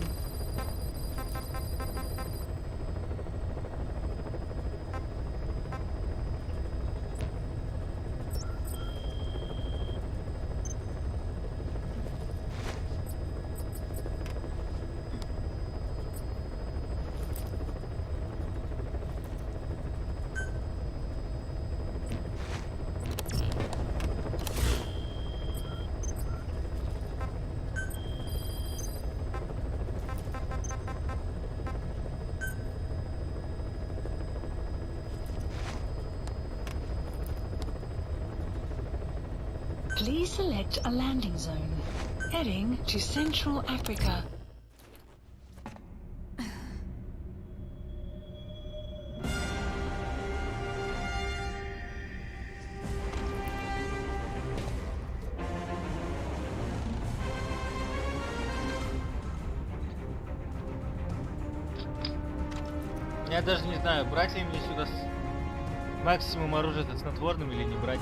Please select a landing zone. Heading to Central Africa. Я даже не знаю, брать ли мне сюда максимум оружия со снотворным или не брать.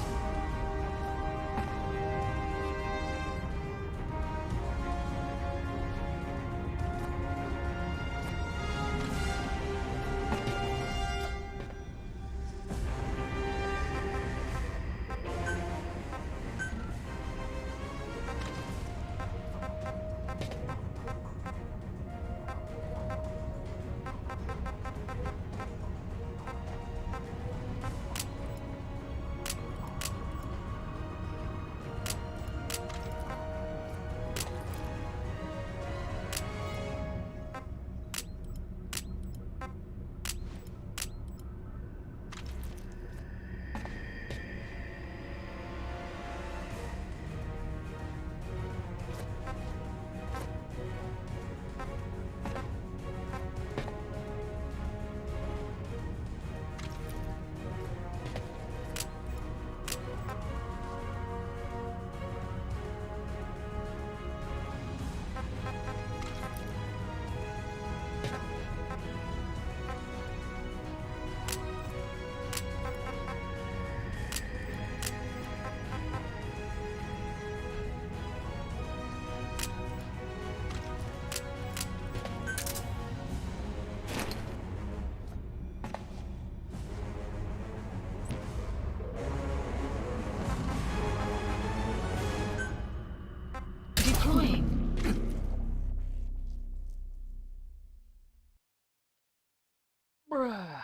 Bruh.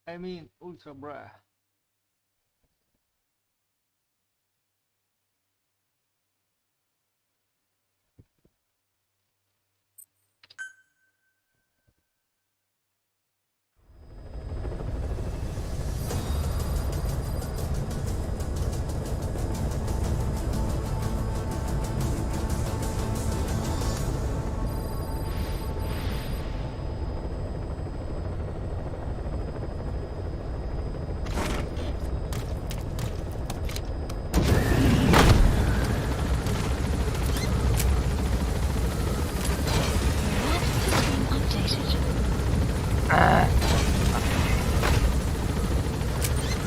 I mean, ultra bruh.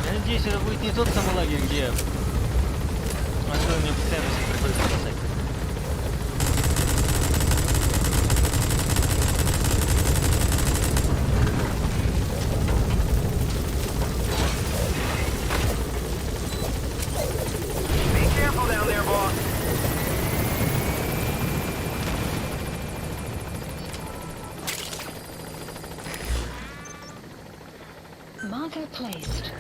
Я надеюсь, это будет не тот самый лагерь, где мне постоянно всех приходится спасать. Marker placed.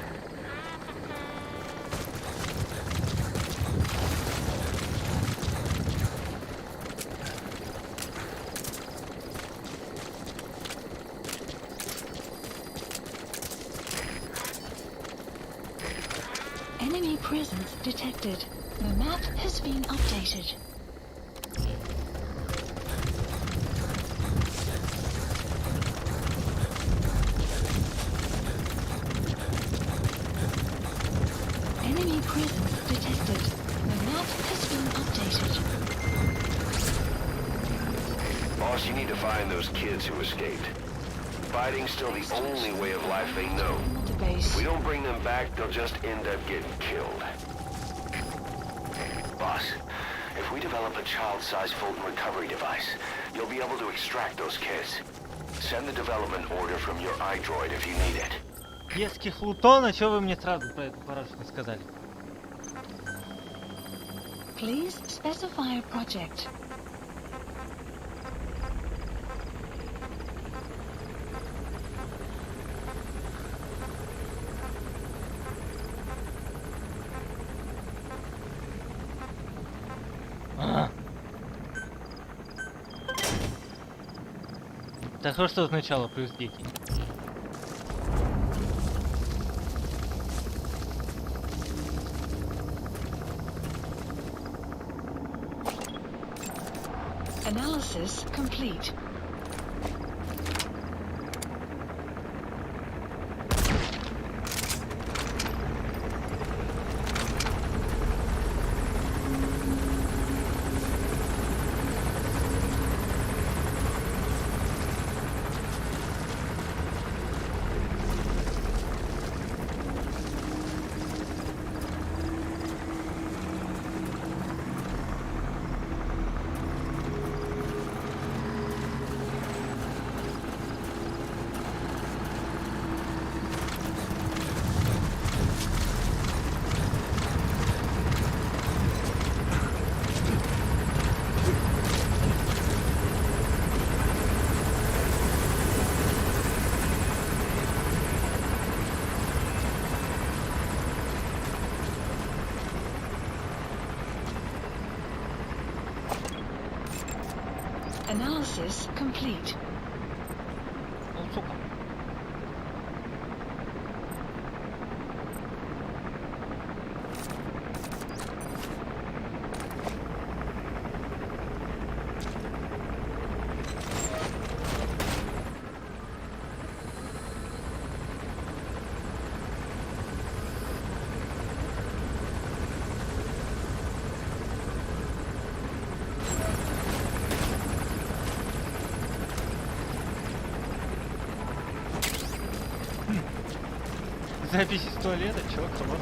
Enemy presence detected. The map has been updated. Enemy presence detected. The map has been updated. Boss, you need to find those kids who escaped. Fighting's still the only way of life they know. The base. If we don't bring them back, they'll just end up getting killed. Boss, if we develop a child-sized Fulton recovery device, you'll be able to extract those kids. Send the development order from your iDroid if you need it. Детских Лутона, что вы мне сразу про эту парашу не сказали? Please specify a project. Так что сначала плюс дети. Analysis complete. Analysis complete. Ну, сука. Запись из туалета, чё, кого?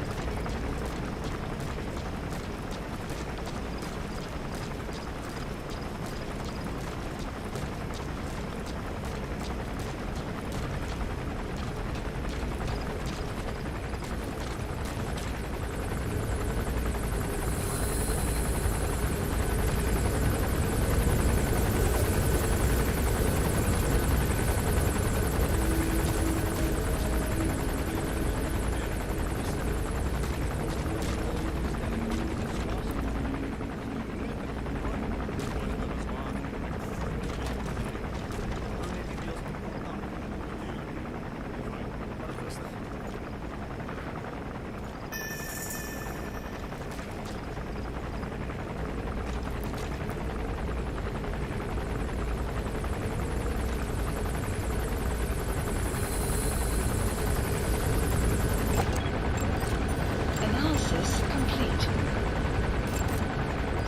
Analysis complete.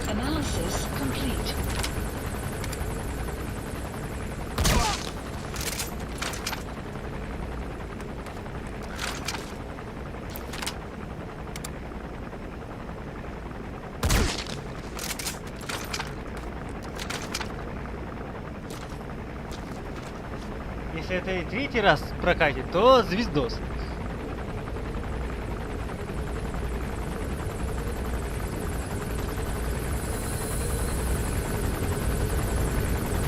Analysis complete. Если это и третий раз прокатит, то звездос.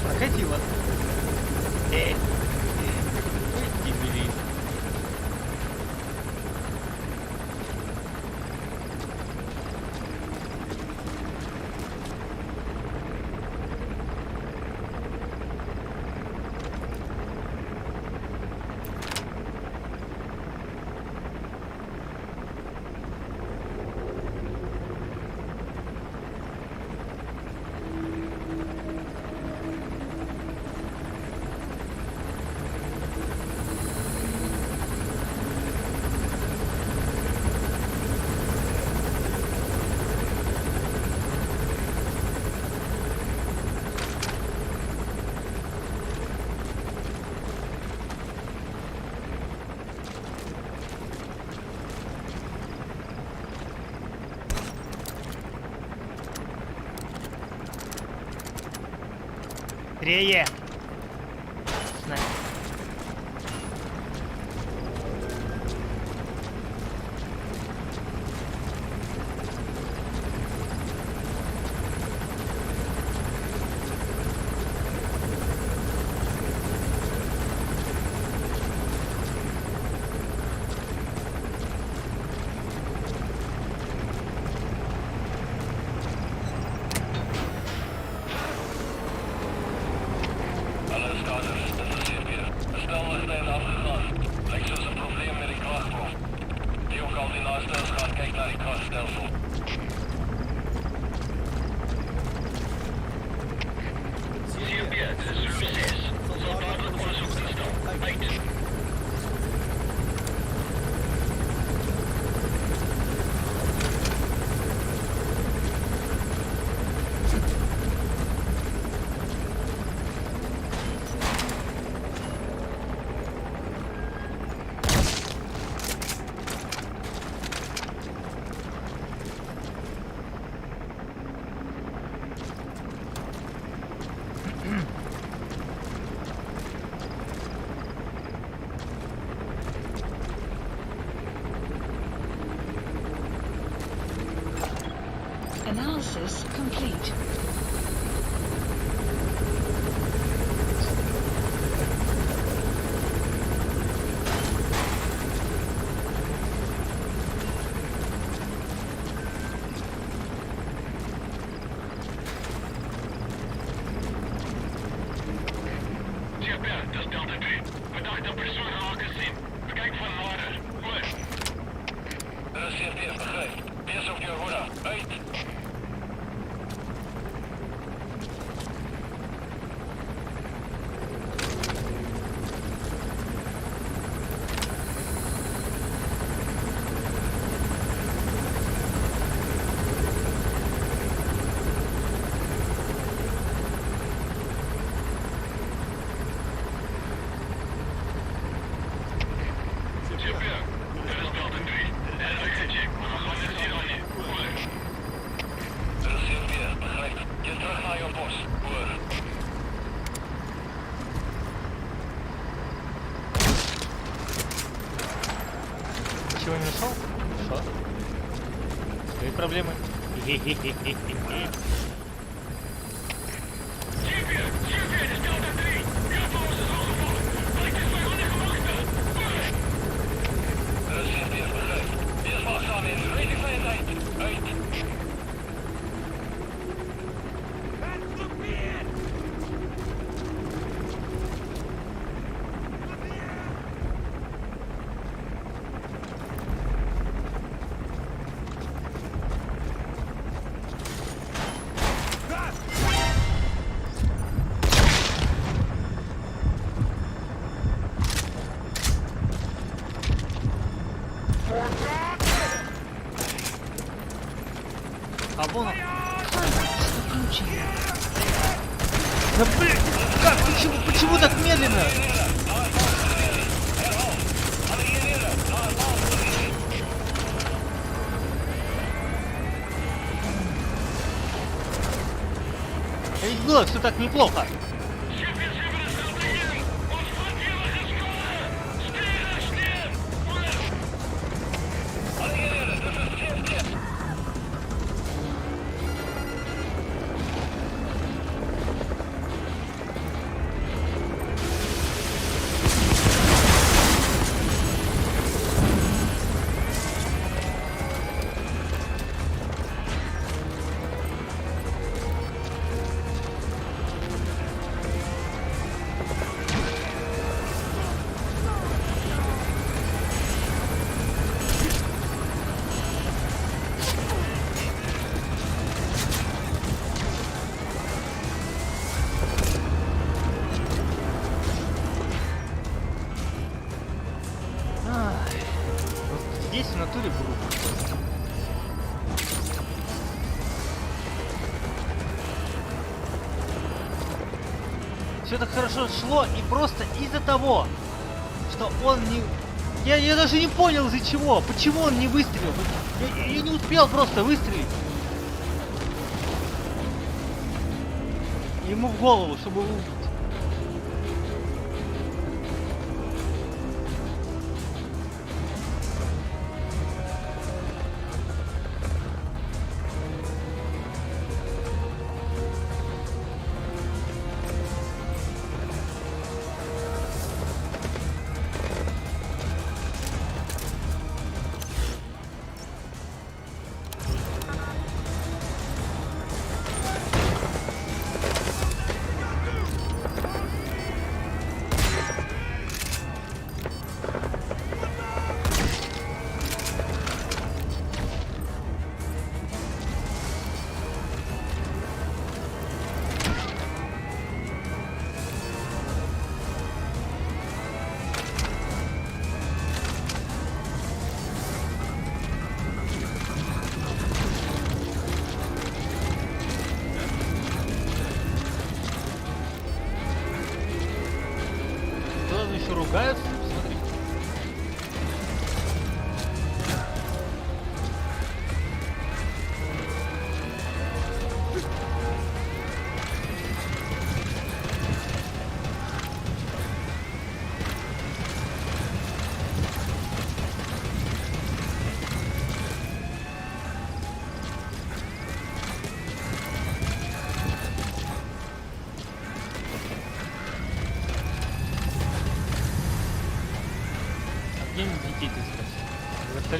Прокатило. Дебилизм. Быстрее! Знаю. Analysis complete. Chipper, dat is Delta 3. Verdachte persoon raak gezien. Kijk van nader. Oor. Dat is CFTF, begrijp. Wees op je hoede. Uit. Chipper, dat is Delta 3. En uitgecheckt, maar we gaan het hier aan niet. Oor. Dat is CFTF, begrijp. Je terug naar je bos. Oor. Ничего не нашел? Что? Свои проблемы. Хе-хе-хе-хе-хе. Chipper, dat is Delta 3. Ja, voor ons is al gevolgd. Maar ik is bij handen gewachten. Oor. Dat is CFTF, begrijp. Eerst wachtzaam in. Rating van je tijd. Uit. А вон он. Approaching. Да блин, как? Почему так медленно? А ведь было все так неплохо. Здесь в натуре группа. Все так хорошо шло, и просто из-за того, что он не... Я даже не понял, из-за чего. Почему он не выстрелил? Я не успел просто выстрелить. Ему в голову, чтобы убить.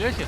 вертолете?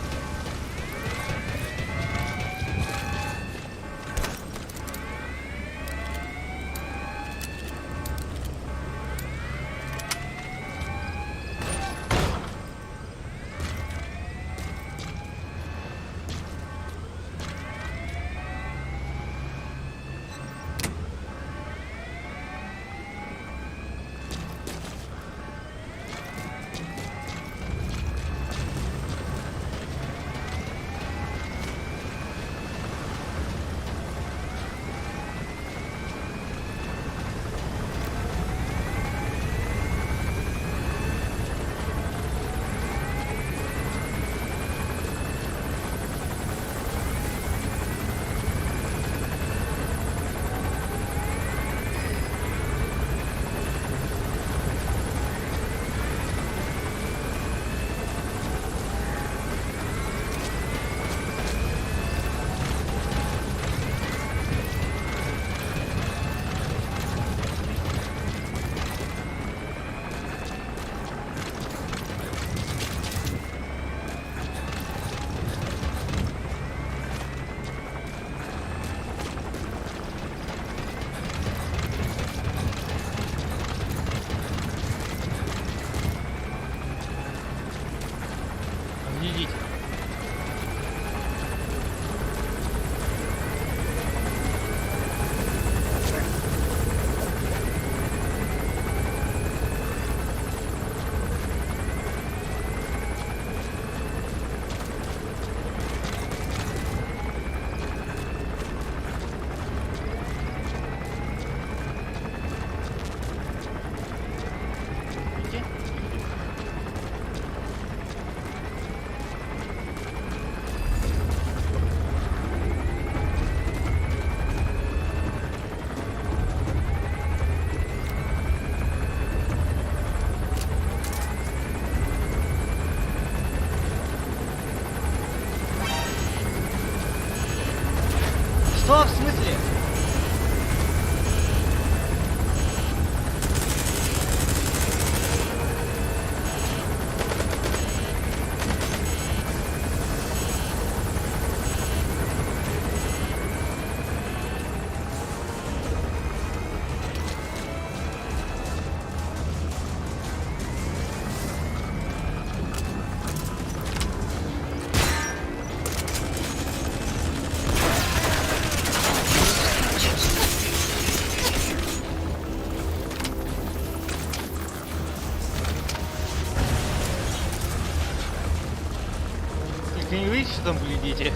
Идите. Что, в смысле? Только не видите, что там глядите?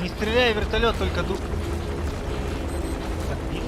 Не стреляй, вертолет, только дух. Так, мило.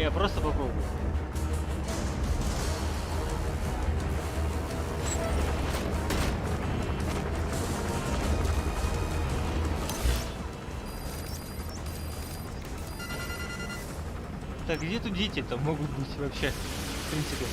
Я просто попробую. Так, где тут дети-то могут быть вообще, в принципе?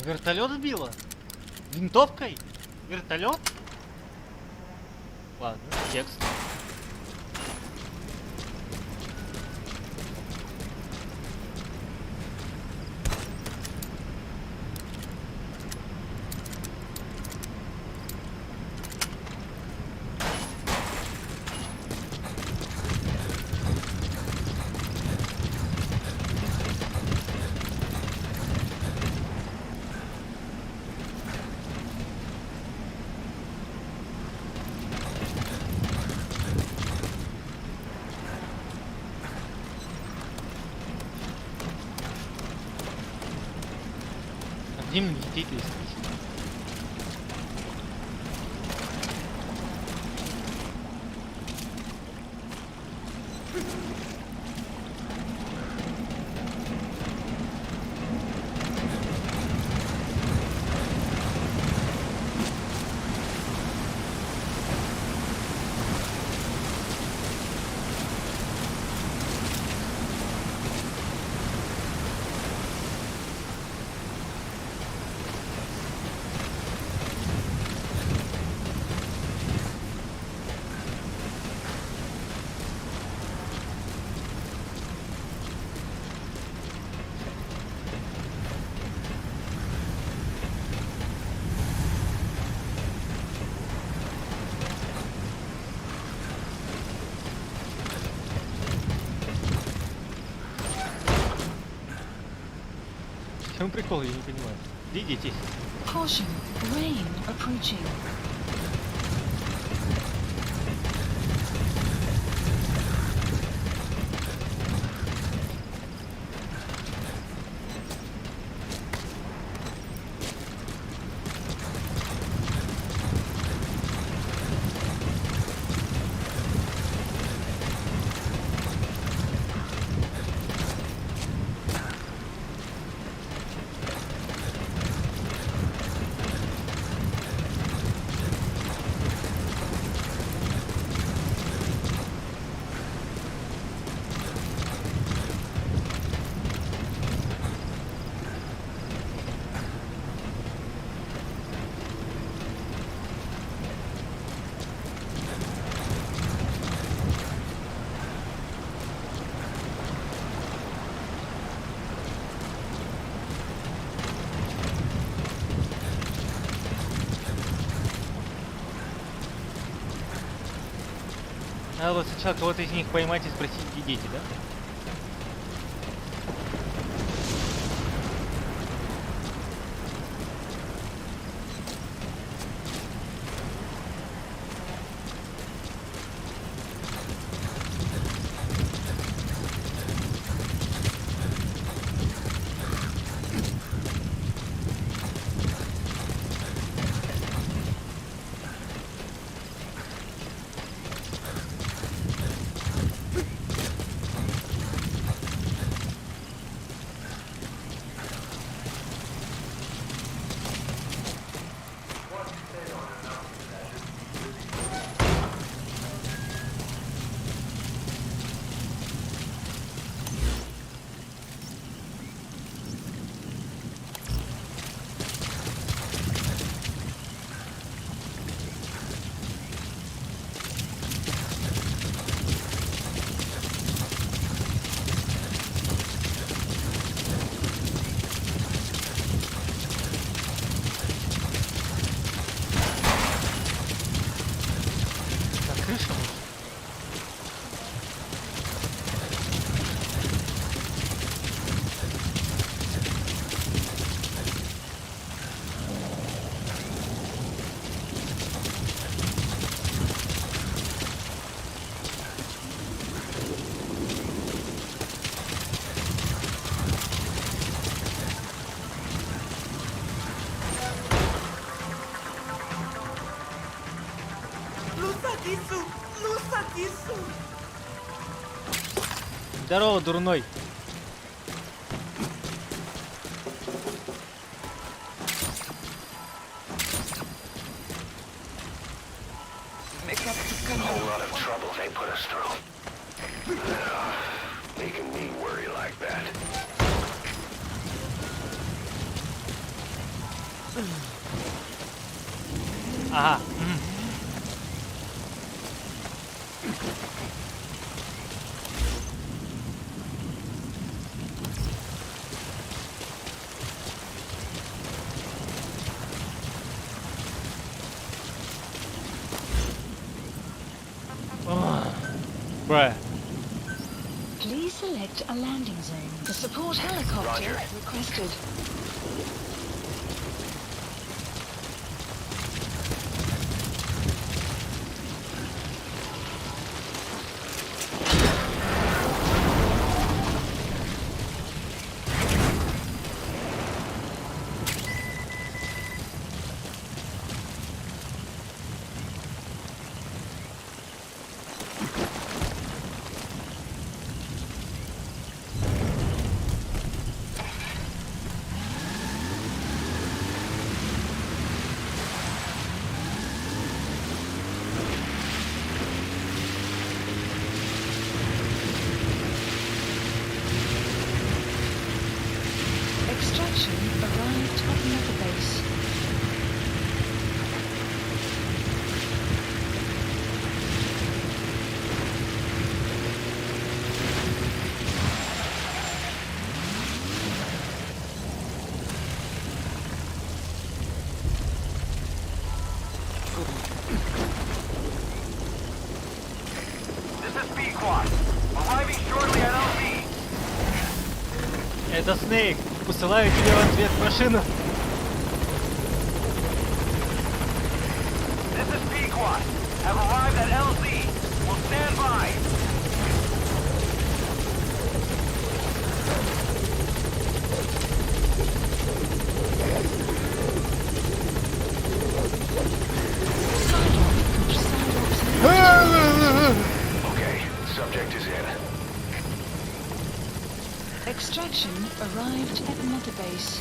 Вертолет сбила? Винтовкой? Вертолет? Ладно, текст. Где мне лететь, если что? В чем прикол, я не понимаю. Где дети? Caution, rain approaching. Надо вот сначала кого-то из них поймать и спросить, где дети, да? Здорово, дурной. A whole lot of trouble they put us through. Making me worry like that. Ага. Bruh. Please select a landing zone. The support helicopter Roger. requested. Extraction arrived at Mother Base. This is Pequod. Arriving shortly at LZ. Это Снейк. Посылаю тебе в ответ машину. This is Pequod. Have arrived at LZ. Will stand by. Okay, subject is in. Extraction arrived at Mother Base.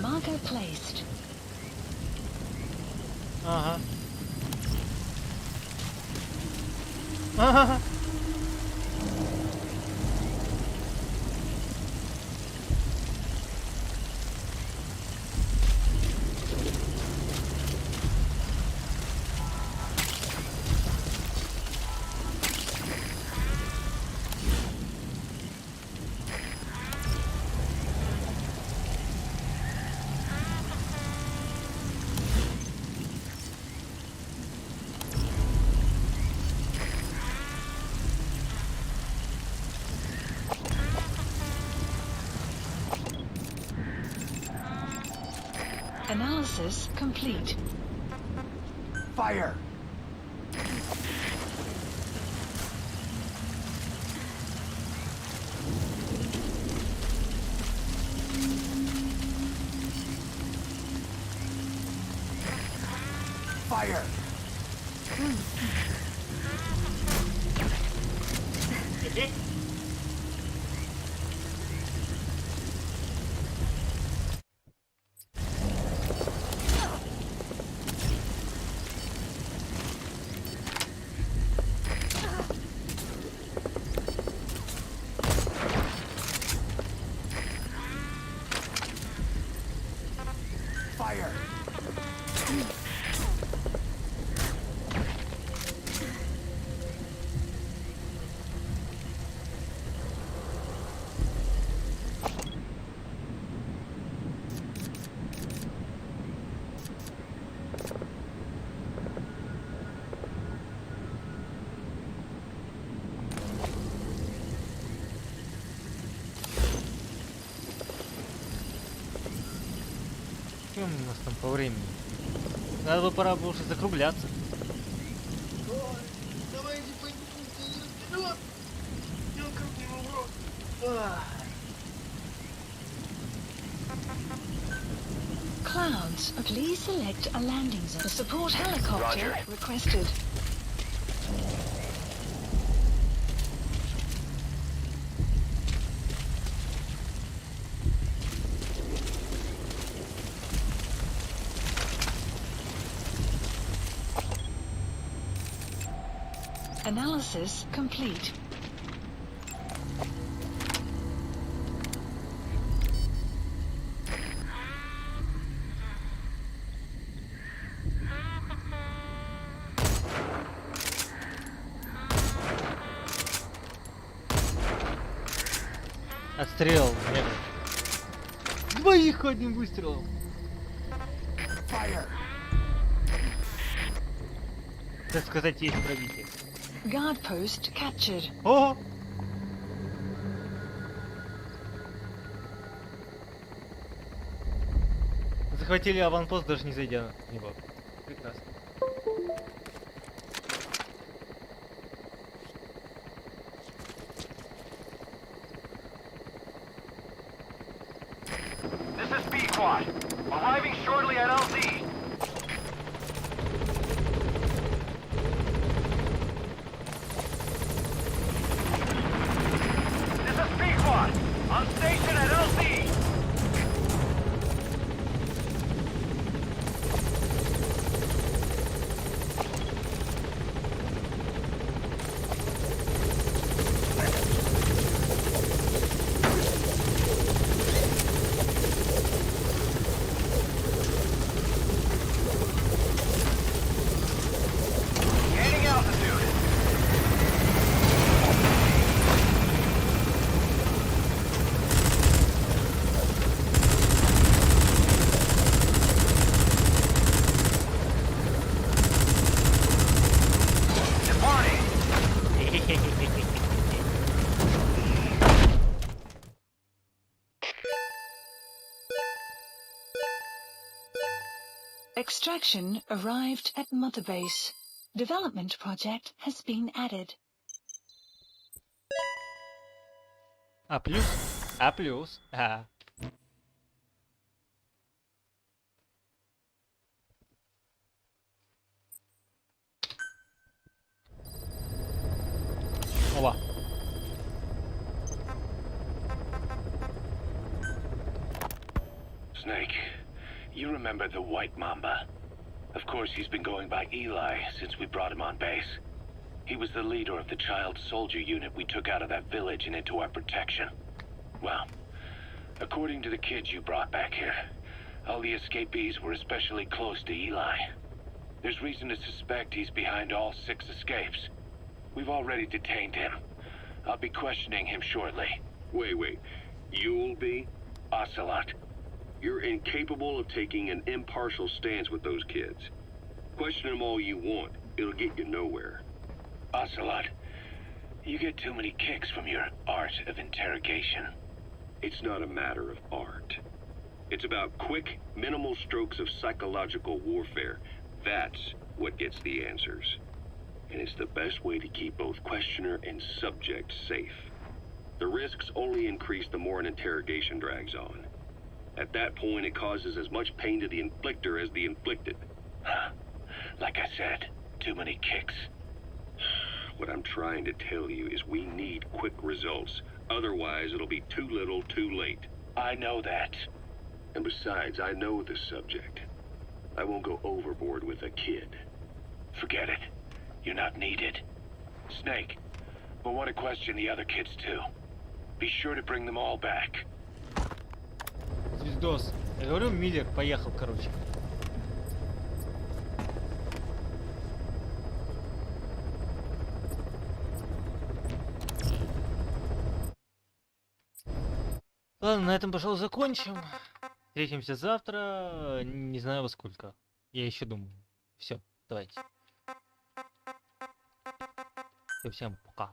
Marker placed. Ага. Ага. Analysis complete. Fire! Fire! Fire! Что у нас там по времени? Надо бы пора бы уже закругляться. clouds. Please select a landing zone. A support helicopter Roger. requested. Analysis complete. Отстрел. Двоих одним выстрелом. Так сказать, есть пробитие. Guard post captured. О! Захватили аванпост, даже не зайдя на него. Прекрасно. This is B Squad. Arriving shortly at LZ. This is B Squad. On station at LZ. Gaining altitude. Departing. Extraction arrived at Mother Base. Development project has been added. А плюс? А плюс? А. Опа. Snake, you remember the White Mamba? Of course, he's been going by Eli since we brought him on base. He was the leader of the child soldier unit we took out of that village and into our protection. Well, according to the kids you brought back here, all the escapees were especially close to Eli. There's reason to suspect he's behind all 6 escapes. We've already detained him. I'll be questioning him shortly. Wait. You'll be? Ocelot. You're incapable of taking an impartial stance with those kids. Question them all you want. It'll get you nowhere. Ocelot, you get too many kicks from your art of interrogation. It's not a matter of art. It's about quick, minimal strokes of psychological warfare. That's what gets the answers. And it's the best way to keep both questioner and subject safe. The risks only increase the more an interrogation drags on. At that point, it causes as much pain to the inflictor as the inflicted. Like I said, too many kicks. What I'm trying to tell you is we need quick results. Otherwise, it'll be too little, too late. I know that. And besides, I know the subject. I won't go overboard with a kid. Forget it. You're not needed. Snake, we'll want to question the other kids too. Be sure to bring them all back. Звездос. Я говорю, Миллер поехал, короче. Ладно, на этом, пожалуй, закончим. Встретимся завтра. Не знаю во сколько. Я еще думаю. Все, давайте. Всем пока.